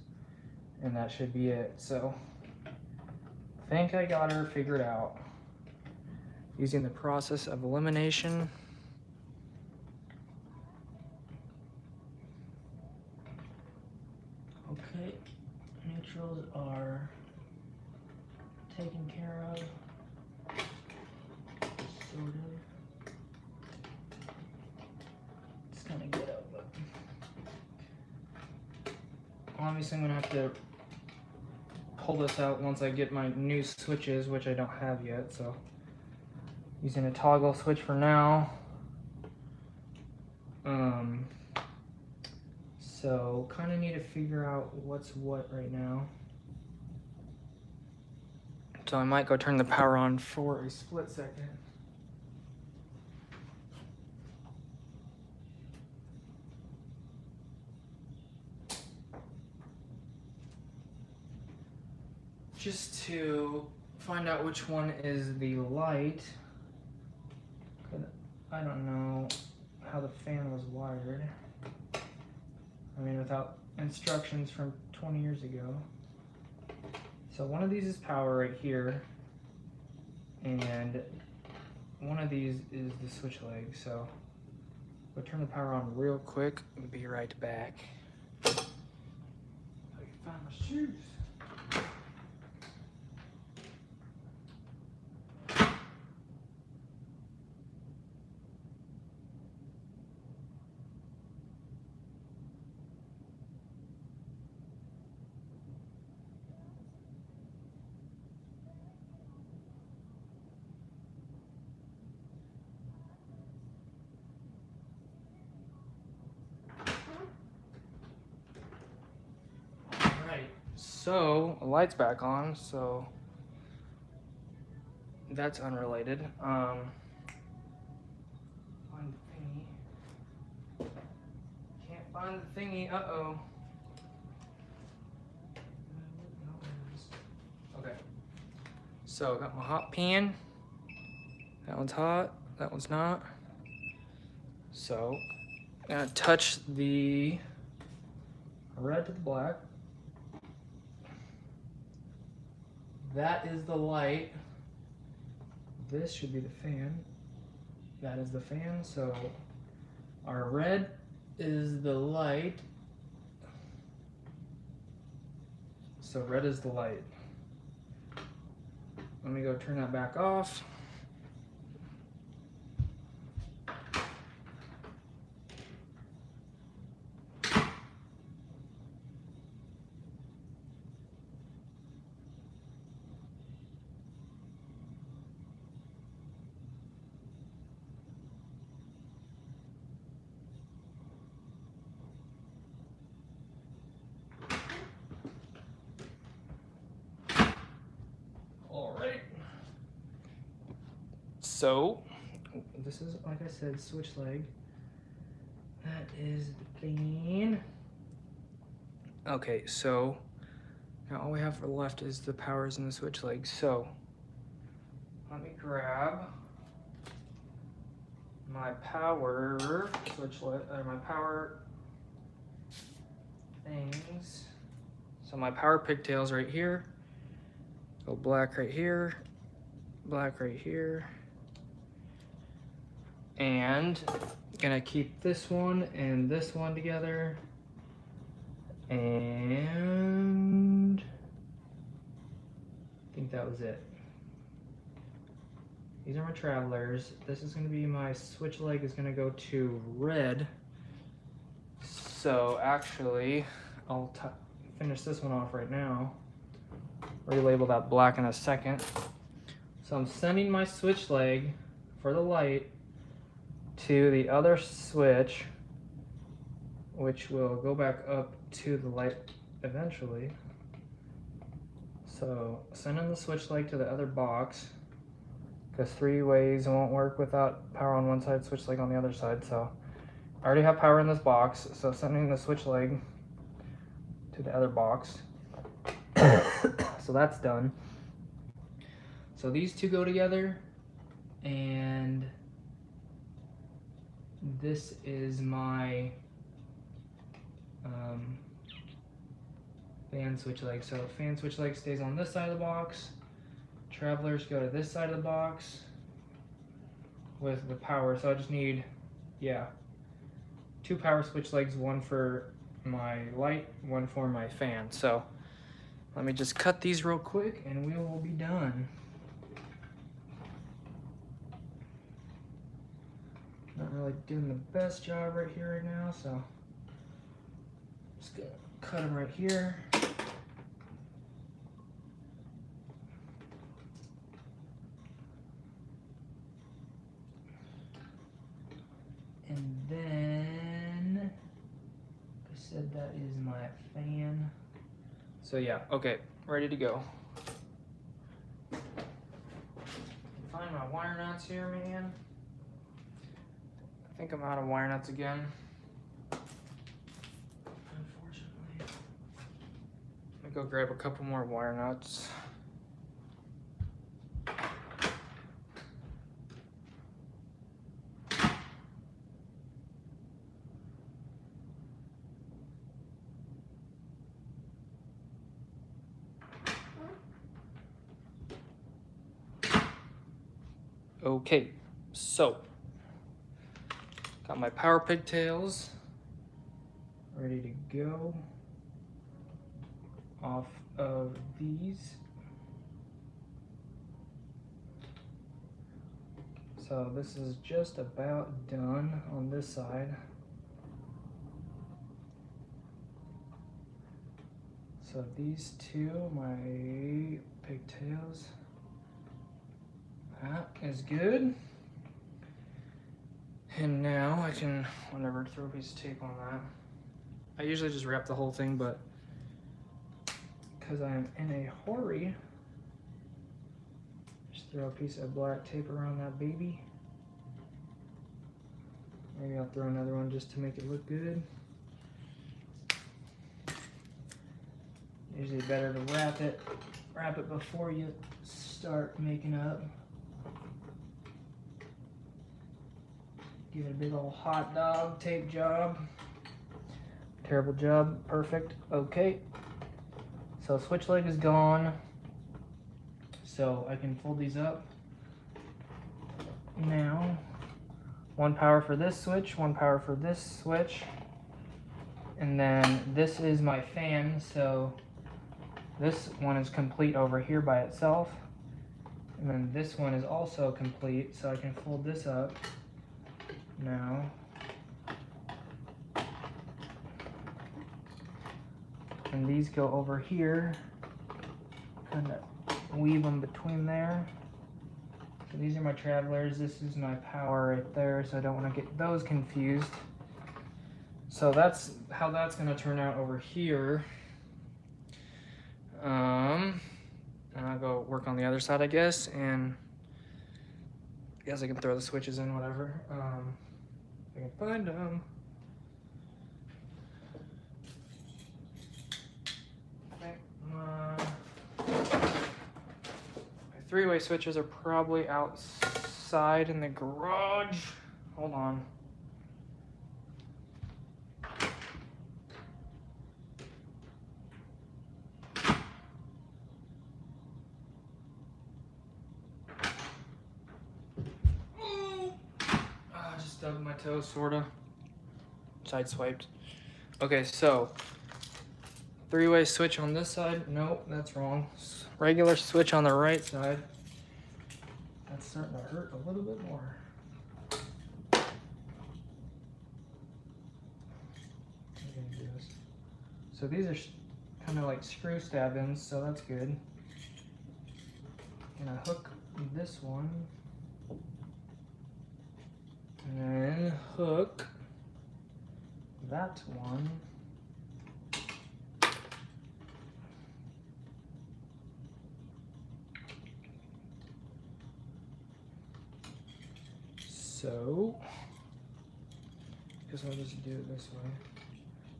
And that should be it. So I think I got her figured out using the process of elimination. Okay, neutrals are taken care of, sort of. It's kind of ghetto, but obviously I'm gonna have to pull this out once I get my new switches, which I don't have yet, so using a toggle switch for now. So kind of need to figure out what's what right now. So I might go turn the power on for a split second. just to find out which one is the light. I don't know how the fan was wired. I mean, without instructions from 20 years ago. So one of these is power right here, and one of these is the switch leg. So we'll turn the power on real quick and be right back. I can find my shoes. So, the light's back on, so that's unrelated. Find the thingy. Can't find the thingy, uh-oh. Okay. So, got my hot pan. That one's hot, that one's not. So, I'm gonna touch the red to the black. That is the light. This should be the fan. That is the fan. So our red is the light. So red is the light. Let me go turn that back off. So, this is, like I said, switch leg. That is the fan. Okay, so now all we have left is the powers and the switch leg. So, let me grab my power switch leg, my power things. So my power pigtails right here. Go black right here, black right here. And gonna keep this one and this one together. And I think that was it. These are my travelers. This is gonna be my switch leg is gonna go to red. So actually, I'll finish this one off right now. Relabel that black in a second. So I'm sending my switch leg for the light to the other switch, which will go back up to the light eventually. So sending the switch leg to the other box, because 3 ways won't work without power on one side, switch leg on the other side. So I already have power in this box, so sending the switch leg to the other box. So that's done. So these two go together, and this is my fan switch leg. So fan switch leg stays on this side of the box. Travelers go to this side of the box with the power. So I just need, 2 power switch legs, one for my light, one for my fan. So let me just cut these real quick and we will be done. Not really doing the best job right here right now, so just gonna cut them right here. And then, like I said, that is my fan. So yeah, okay, ready to go. Find my wire nuts here, man. I think I'm out of wire nuts again. Unfortunately. Let me go grab a couple more wire nuts. Okay, so got my power pigtails ready to go off of these. So this is just about done on this side. So these two, my pigtails, that is good. And now I can, whatever, throw a piece of tape on that. I usually just wrap the whole thing, but because I'm in a hurry, just throw a piece of black tape around that baby. Maybe I'll throw another one just to make it look good. Usually better to wrap it before you start making up. Give it a big old hot dog tape job. Terrible job, perfect, okay. So switch leg is gone. So I can fold these up. Now, one power for this switch, one power for this switch. And then this is my fan, so this one is complete over here by itself. And then this one is also complete, so I can fold this up now. And these go over here, kind of weave them between there. So these are my travelers, this is my power right there, so I don't want to get those confused. So that's how that's going to turn out over here. And I'll go work on the other side, I guess, and I guess I can throw the switches in, whatever. If I can find them. My three-way switches are probably outside in the garage. Hold on. I just stubbed my toe, sorta. Sideswiped. Okay, so three-way switch on this side. Nope, that's wrong. Regular switch on the right side. That's starting to hurt a little bit more. So these are kind of like screw stab-ins, so that's good. I'm gonna hook this one. And then hook that one. So, I guess I'll just do it this way.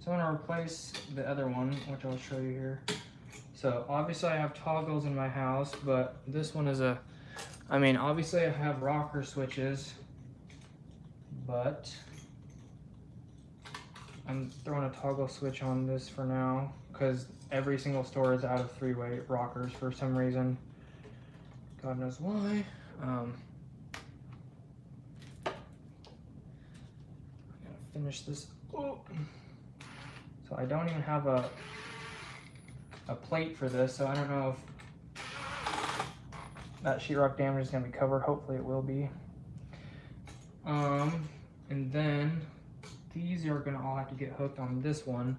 So I'm gonna replace the other one, which I'll show you here. So obviously I have toggles in my house, but this one is obviously I have rocker switches, but I'm throwing a toggle switch on this for now because every single store is out of three-way rockers for some reason. God knows why. I'm gonna finish this. Oh. So I don't even have a plate for this, so I don't know if that sheetrock damage is gonna be covered. Hopefully it will be. And then these are gonna all have to get hooked on this one.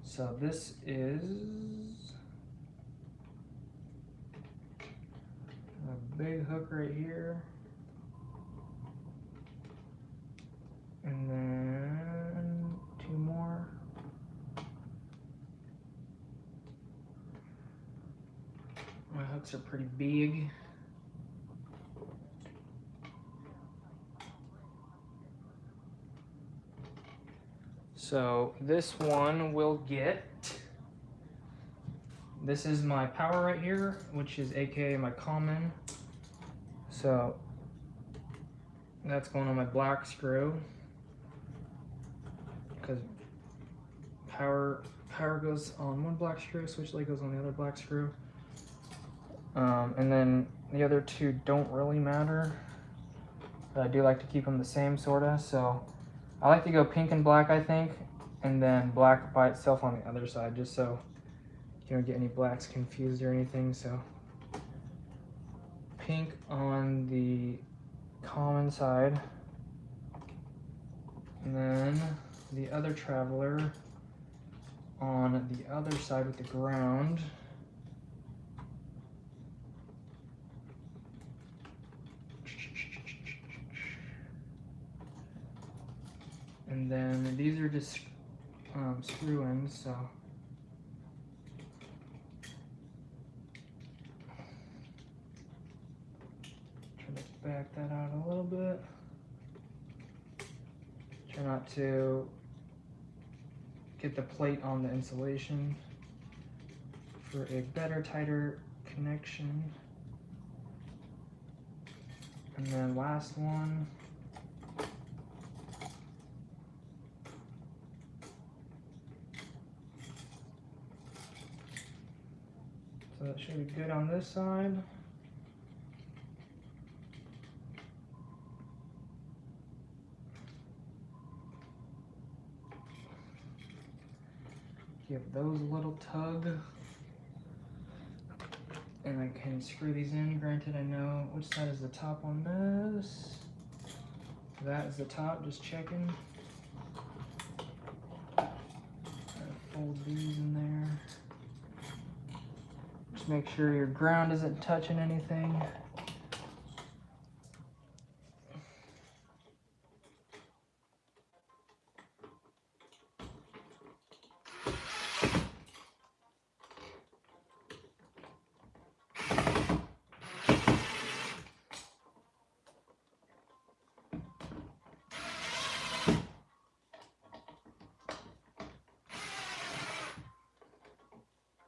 So this is a big hook right here. And then two more. My hooks are pretty big. So this one will get, this is my power right here, which is AKA my common. So that's going on my black screw, because power goes on one black screw, switch leg goes on the other black screw. And then the other two don't really matter, but I do like to keep them the same sorta. So I like to go pink and black, I think, and then black by itself on the other side, just so you don't get any blacks confused or anything. So pink on the common side, and then the other traveler on the other side with the ground. And then these are just screw ins, so try to back that out a little bit. Try not to get the plate on the insulation for a better, tighter connection. And then last one. So that should be good on this side. Give those a little tug. And I can screw these in. Granted, I know which side is the top on this. That is the top, just checking. Fold these in there. Just make sure your ground isn't touching anything.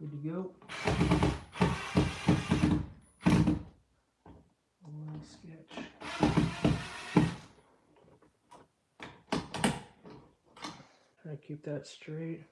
Good to go. A little sketch. Try to keep that straight.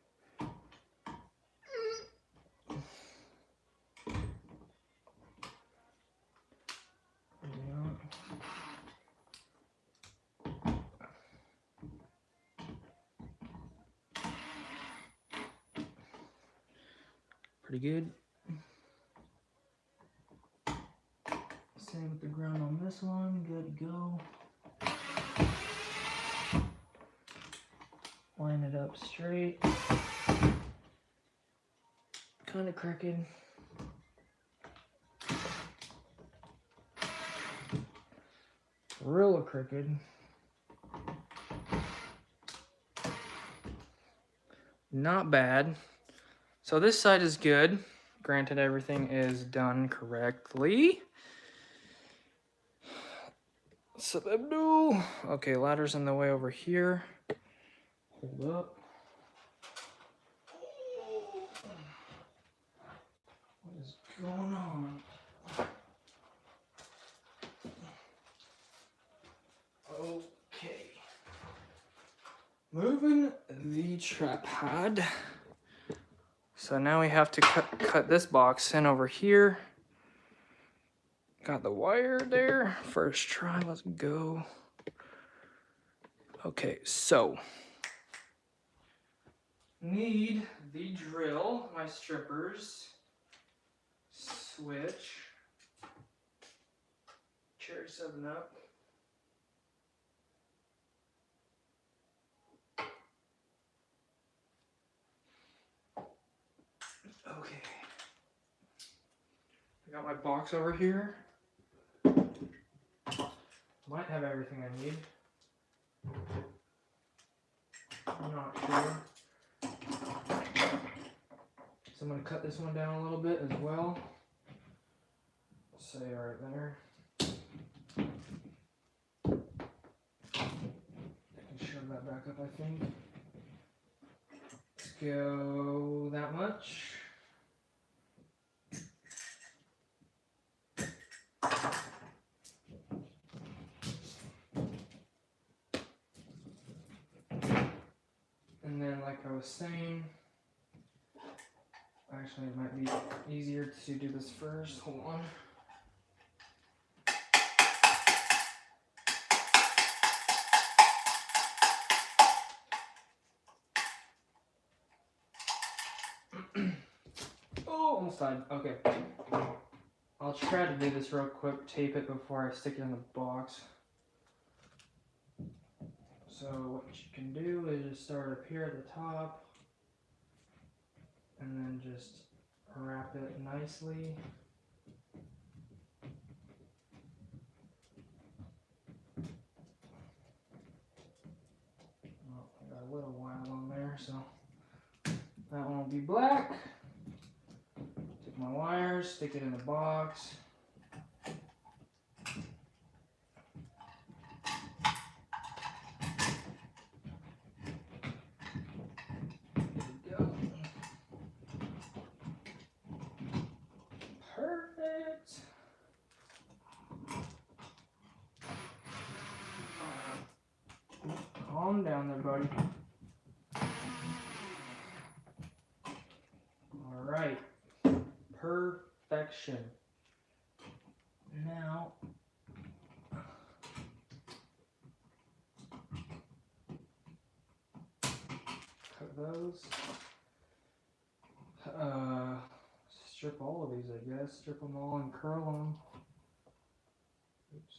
Pretty good. Same with the ground on this one. Good to go. Line it up straight. Kind of crooked. Real crooked. Not bad. So this side is good. Granted, everything is done correctly. Okay, ladder's in the way over here. Hold up. What is going on? Okay. Moving the tripod. So now we have to cut this box in over here. Got the wire there. First try, let's go. Okay, so need the drill, my strippers, switch, cherry 7-Up. Okay. I got my box over here. Might have everything I need. I'm not sure. So I'm going to cut this one down a little bit as well. Say right there. I can shove that back up, I think. Let's go that much. And then, like I was saying, Actually, it might be easier to do this first. Hold on. Oh, almost died. Okay. I'll try to do this real quick, tape it before I stick it in the box. So what you can do is just start up here at the top and then just wrap it nicely. Oh, I got a little while on there, so that one will be black. Take my wires, stick it in the box. Perfect. Calm down there, buddy. All right. Perfection. Now, cut those. Strip all of these, I guess. Strip them all and curl them. Oops.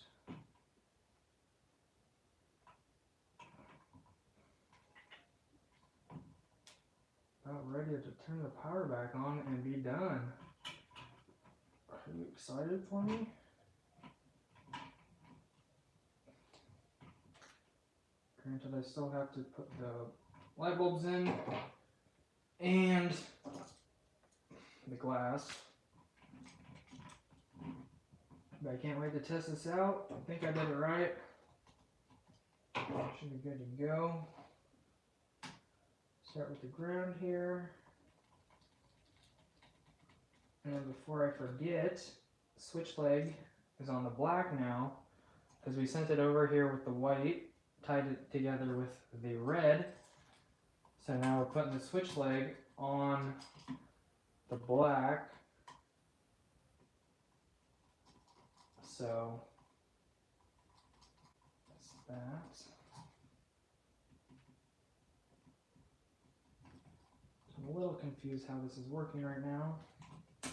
About ready to turn the power back on and be done. Are you excited for me? Granted, I still have to put the light bulbs in and the glass. But I can't wait to test this out. I think I did it right. Should be good to go. Start with the ground here. And then before I forget, switch leg is on the black now because we sent it over here with the white, tied it together with the red. So now we're putting the switch leg on the black. So that's that. I'm a little confused how this is working right now. I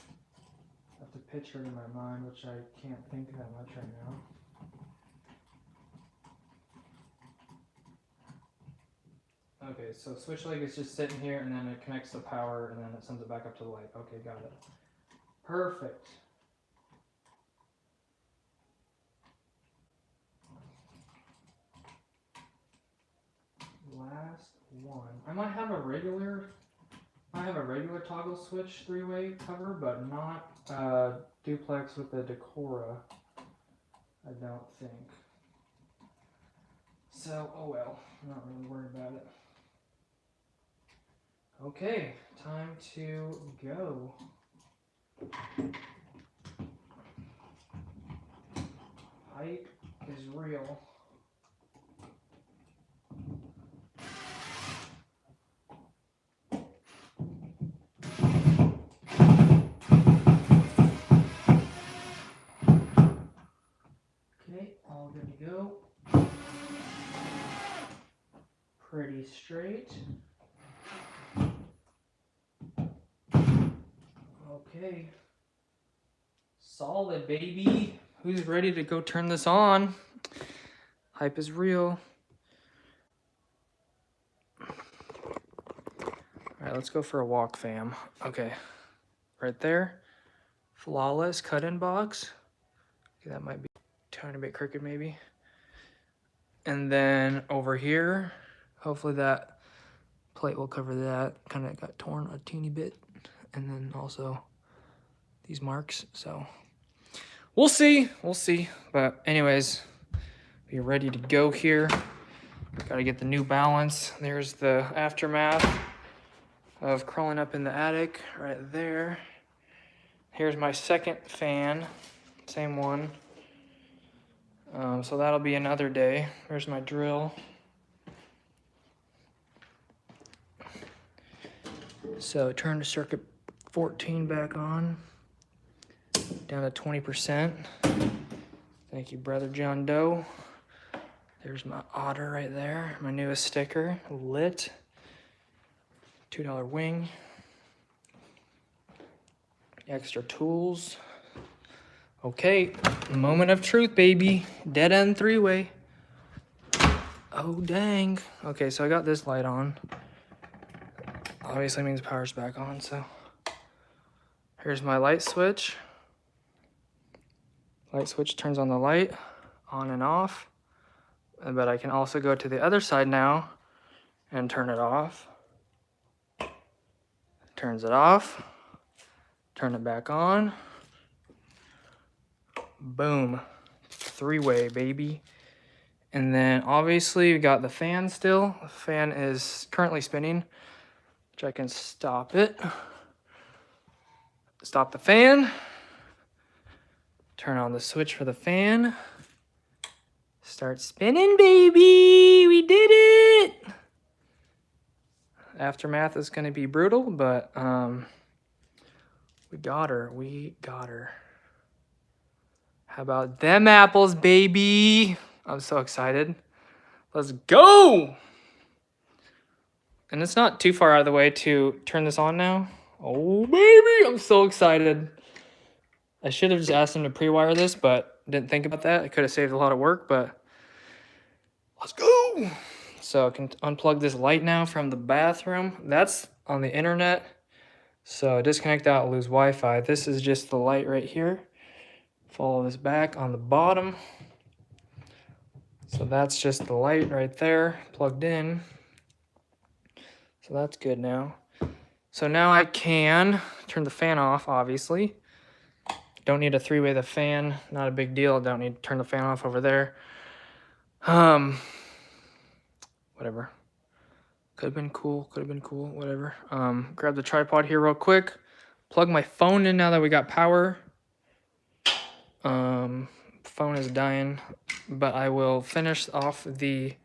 have to picture it in my mind, which I can't think that much right now. Okay, so switch leg is just sitting here and then it connects the power and then it sends it back up to the light. Okay, got it. Perfect. Last one. I might have a regular toggle switch 3-way cover, but not duplex with the Decora. I don't think. So, oh well, I'm not really worried about it. Okay, time to go. Hype is real. Okay, all good to go. Pretty straight. Okay. Solid, baby. Who's ready to go turn this on? Hype is real. All right, let's go for a walk, fam. Okay, right there. Flawless cut-in box. Okay, that might be a tiny bit crooked maybe. And then over here, hopefully that plate will cover that. Kind of got torn a teeny bit. And then also these marks, so we'll see. But anyways, we're ready to go here. Gotta get the new balance. There's the aftermath of crawling up in the attic right there. Here's my second fan, same one. So that'll be another day. There's my drill. So turn the circuit 14 back on. Down to 20%. Thank you, Brother John Doe. There's my otter right there. My newest sticker, lit. $2 wing. Extra tools. Okay, moment of truth, baby. Dead end three-way. Oh, dang. Okay, so I got this light on. Obviously means power's back on, so. Here's my light switch. Light switch turns on the light, on and off. But I can also go to the other side now and turn it off. Turns it off. Turn it back on. Boom. Three-way, baby. And then obviously we got the fan still. The fan is currently spinning, which I can stop it. Stop the fan. Turn on the switch for the fan. Start spinning, baby. We did it. Aftermath is going to be brutal, but we got her. We got her. How about them apples, baby? I'm so excited. Let's go. And it's not too far out of the way to turn this on now. Oh, baby, I'm so excited. I should have just asked him to pre-wire this, but didn't think about that. I could have saved a lot of work, but let's go. So I can unplug this light now from the bathroom. That's on the internet. So disconnect that, lose Wi-Fi. This is just the light right here. Follow this back on the bottom. So that's just the light right there, plugged in. So that's good now. So now I can turn the fan off, obviously. Don't need to three-way the fan, not a big deal. Don't need to turn the fan off over there. Whatever. Could have been cool, whatever. Grab the tripod here real quick. Plug my phone in now that we got power. Phone is dying, but I will finish off the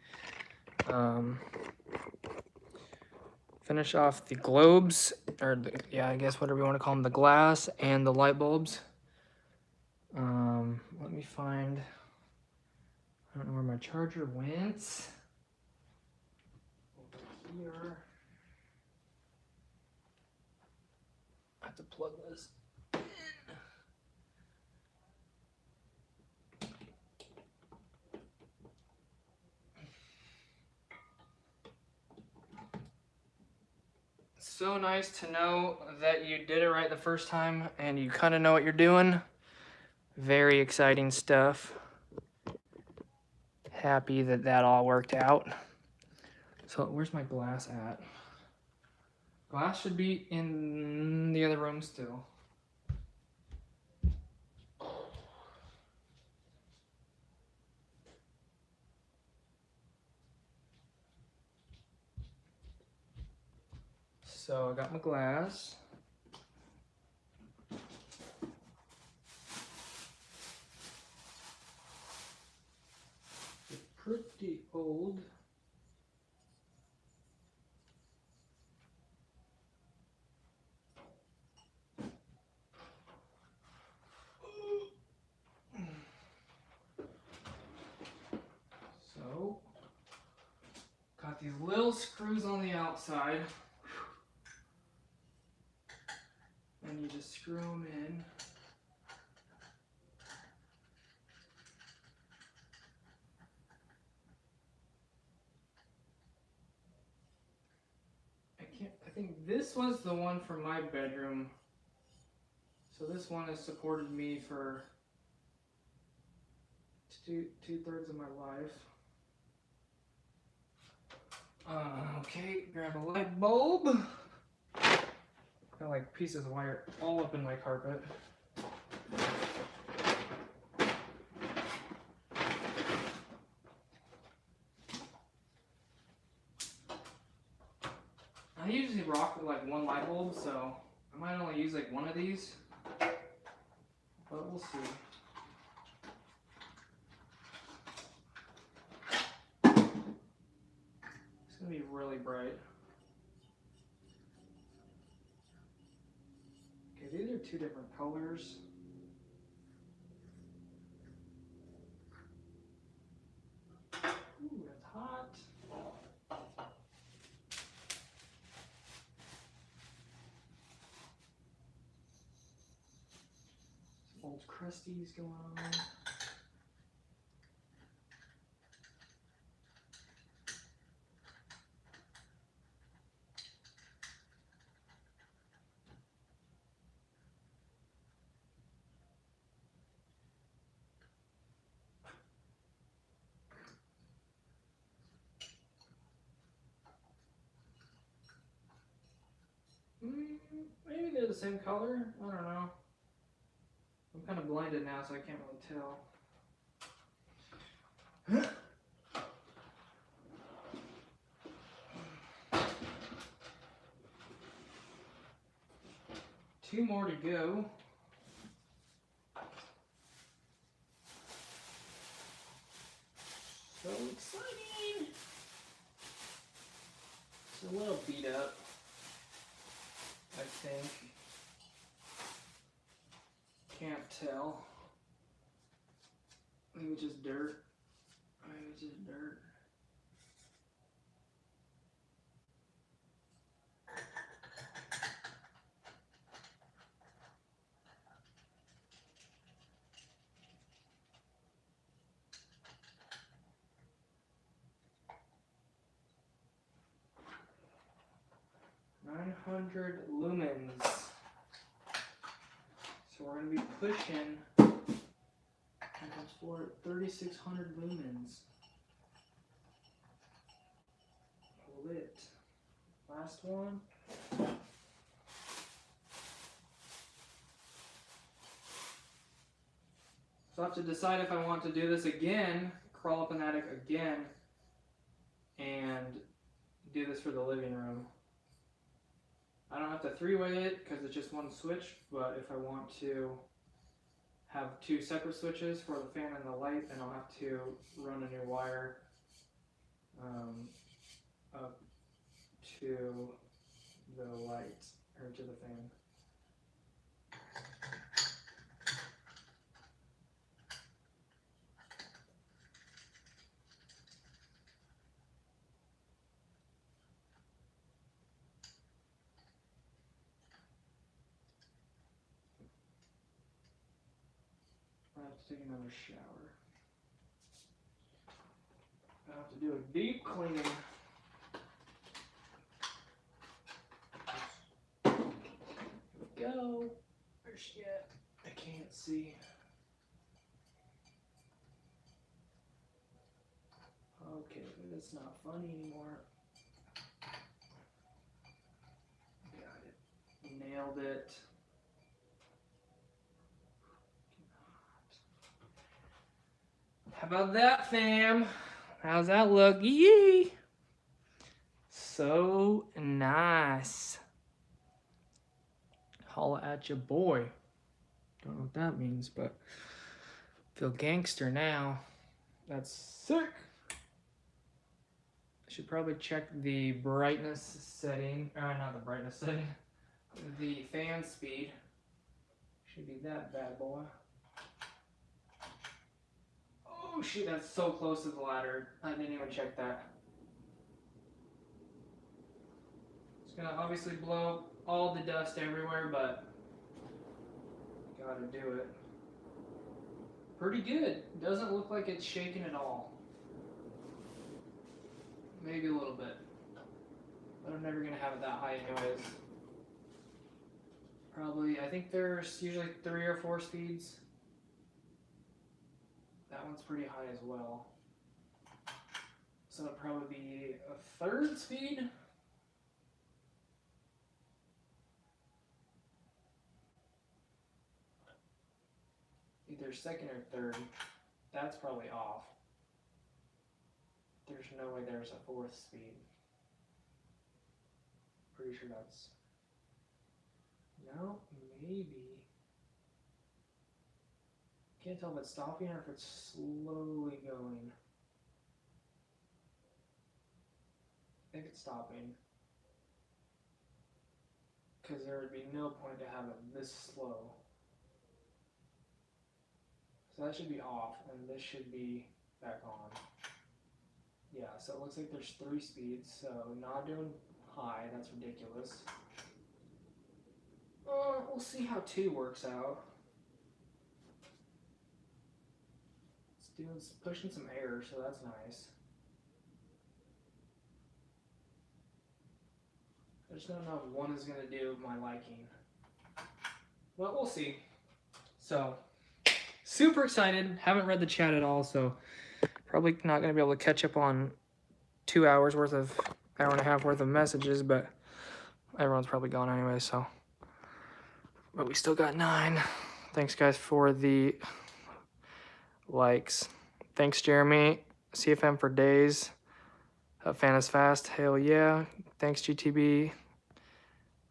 globes, or yeah, I guess whatever you want to call them, the glass and the light bulbs. Let me find, I don't know where my charger went. Over here. I have to plug this in. So nice to know that you did it right the first time and you kind of know what you're doing. Very exciting stuff. Happy that that all worked out. So where's my glass at? Glass should be in the other room still. So I got my glass. It's pretty old. So, got these little screws on the outside. And you just screw them in. I think this was the one for my bedroom. So this one has supported me for two-thirds of my life. Okay, grab a light bulb. Got like pieces of wire all up in my carpet. I usually rock with like one light bulb, so I might only use like one of these, but we'll see. It's gonna be really bright. they're two different colors. Ooh, that's hot. Some old crusties going on. Maybe they're the same color. I don't know. I'm kind of blinded now, so I can't really tell. Two more to go. So exciting! It's a little beat up, I think. Can't tell. Maybe it's just dirt. Maybe it's just dirt. .900 lumens. So we're going to be pushing for 3,600 lumens. Lit. Last one. So I have to decide if I want to do this again, crawl up an attic again, and do this for the living room. I don't have to three-way it because it's just one switch, but if I want to have two separate switches for the fan and the light, then I'll have to run a new wire up to the light, or to the fan. I have to take another shower. I have to do a deep cleaning. Here we go. Where's she at? I can't see. Okay, that's not funny anymore. Got it. Nailed it. How about that, fam? How's that look? Yee! So nice. Holla at your boy. Don't know what that means, but feel gangster now. That's sick. I should probably check the brightness setting. Not the brightness setting. The fan speed. Should be that bad boy. Oh shoot, that's so close to the ladder. I didn't even check that. It's gonna obviously blow all the dust everywhere, but gotta do it. Pretty good. Doesn't look like it's shaking at all. Maybe a little bit. But I'm never gonna have it that high anyways. Probably, I think there's usually 3 or 4 speeds. That one's pretty high as well. So it'll probably be a 3rd speed. Either 2nd or 3rd. That's probably off. There's no way there's a 4th speed. Pretty sure that's... No, maybe. Can't tell if it's stopping or if it's slowly going. I think it's stopping. because there would be no point to have it this slow. So that should be off, and this should be back on. Yeah, so it looks like there's 3 speeds, so not doing high, that's ridiculous. We'll see how 2 works out. It's pushing some air, so that's nice. I just don't know if 1 is going to do my liking. But we'll see. So, super excited. Haven't read the chat at all, so probably not going to be able to catch up on 2 hours worth of, hour and a half worth of messages, but everyone's probably gone anyway, so. But we still got 9. Thanks, guys, for the likes. Thanks, Jeremy. CFM for days. Fan is fast. Hell yeah. Thanks, GTB.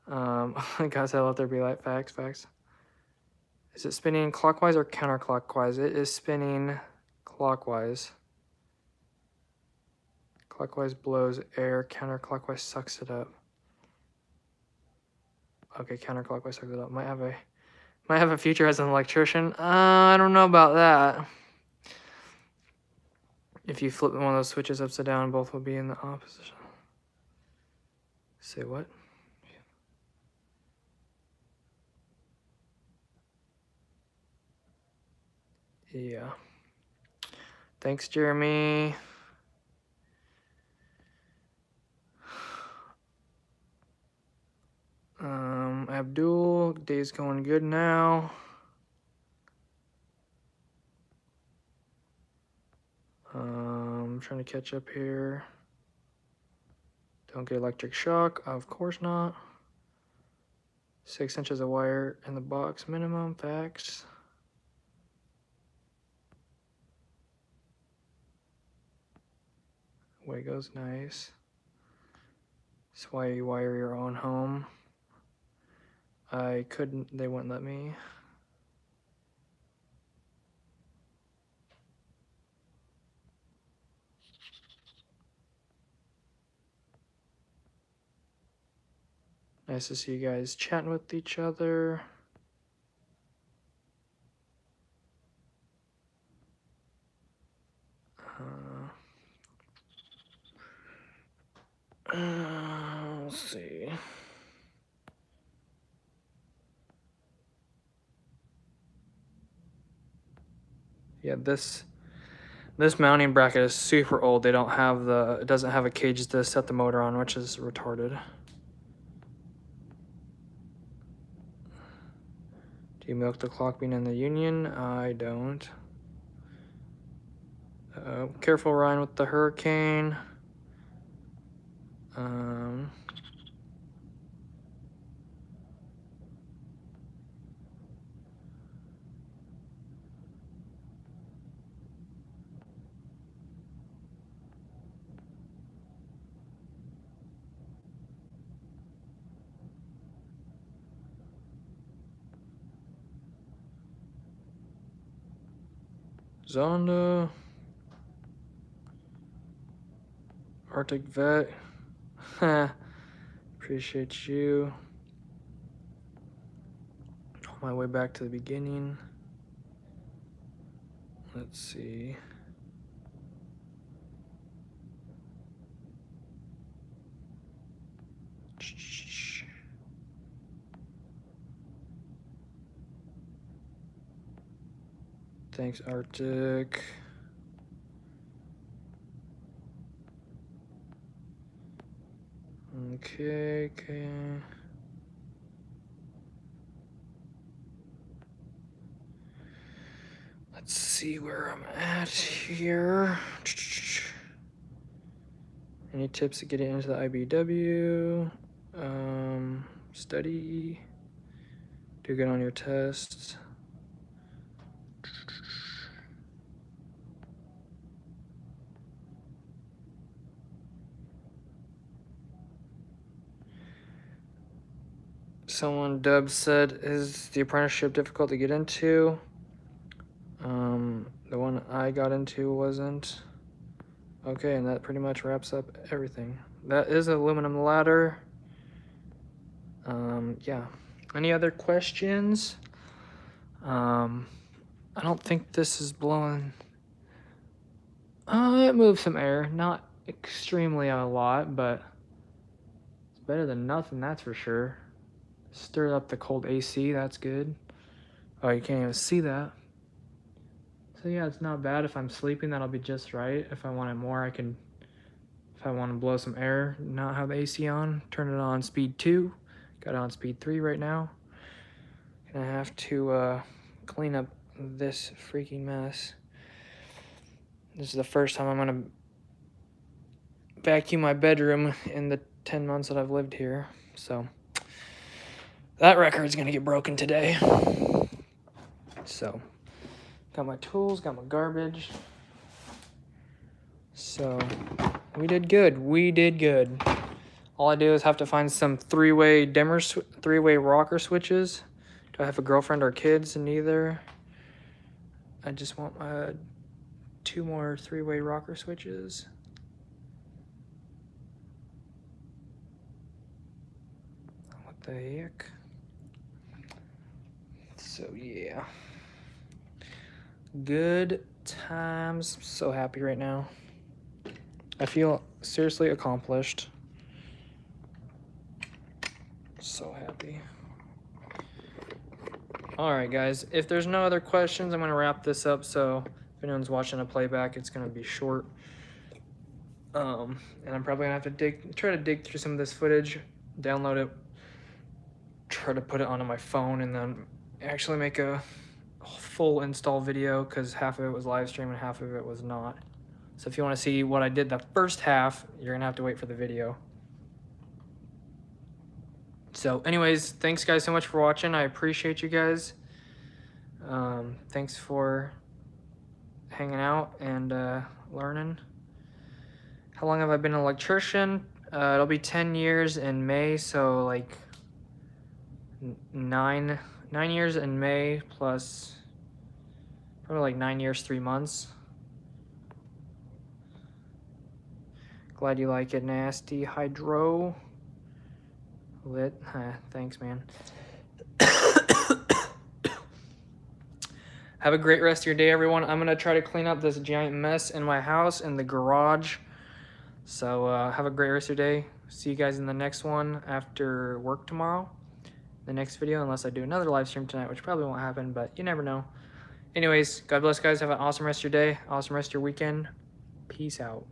Guys, I let there be like facts. Is it spinning clockwise or counterclockwise? It is spinning clockwise. Clockwise blows air, counterclockwise sucks it up. Okay, counterclockwise sucks it up. Might have a future as an electrician. I don't know about that. If you flip one of those switches upside down, both will be in the opposition. Say what? Yeah. Thanks, Jeremy. Abdul, day's going good now. I'm trying to catch up here. Don't get electric shock. Of course not. 6 inches of wire in the box minimum. Facts. Way goes nice. That's why you wire your own home. I couldn't, they wouldn't let me. Nice to see you guys chatting with each other. Let's see. Yeah, this mounting bracket is super old. They don't have it doesn't have a cage to set the motor on, which is retarded. Do you milk the clock being in the union? I don't. Careful, Ryan, with the hurricane. Zonda. Arctic Vet. Appreciate you. On my way back to the beginning. Let's see. Thanks, Arctic. Okay. Let's see where I'm at here. Any tips to getting into the IBW? Study. Do good on your tests. Someone, Dub, said, is the apprenticeship difficult to get into? The one I got into wasn't. Okay, and that pretty much wraps up everything. That is an aluminum ladder. Yeah. Any other questions? I don't think this is blowing. It moves some air, not extremely a lot, but it's better than nothing, that's for sure. Stirred up the cold AC, that's good. Oh, you can't even see that. So yeah, it's not bad. If I'm sleeping, that'll be just right. If I want it more, I can, if I want to blow some air, not have the AC on, turn it on speed 2. Got it on speed 3 right now. Gonna have to clean up this freaking mess. This is the first time I'm gonna vacuum my bedroom in the 10 months that I've lived here. So that record's gonna get broken today. So got my tools, got my garbage. So we did good. We did good. All I do is have to find some three-way rocker switches. Do I have a girlfriend or kids? Neither. I just want 2 more three-way rocker switches. What the heck? So yeah. Good times. So happy right now. I feel seriously accomplished. So happy. Alright guys, if there's no other questions, I'm going to wrap this up. So if anyone's watching a playback, it's going to be short. And I'm probably going to have to try to dig through some of this footage, download it, try to put it onto my phone, and then actually make a full install video, because half of it was live stream and half of it was not. So if you want to see what I did the first half, you're going to have to wait for the video. So anyways, thanks guys so much for watching. I appreciate you guys. Thanks for hanging out and learning. How long have I been an electrician? It'll be 10 years in May, so like 9 years in May, plus probably like 9 years, 3 months. Glad you like it, Nasty Hydro. Lit. Thanks, man. Have a great rest of your day, everyone. I'm going to try to clean up this giant mess in my house, in the garage. So have a great rest of your day. See you guys in the next one after work tomorrow. The next video, unless I do another live stream tonight, which probably won't happen, but you never know. Anyways, God bless, guys. Have an awesome rest of your day. Awesome rest of your weekend. Peace out.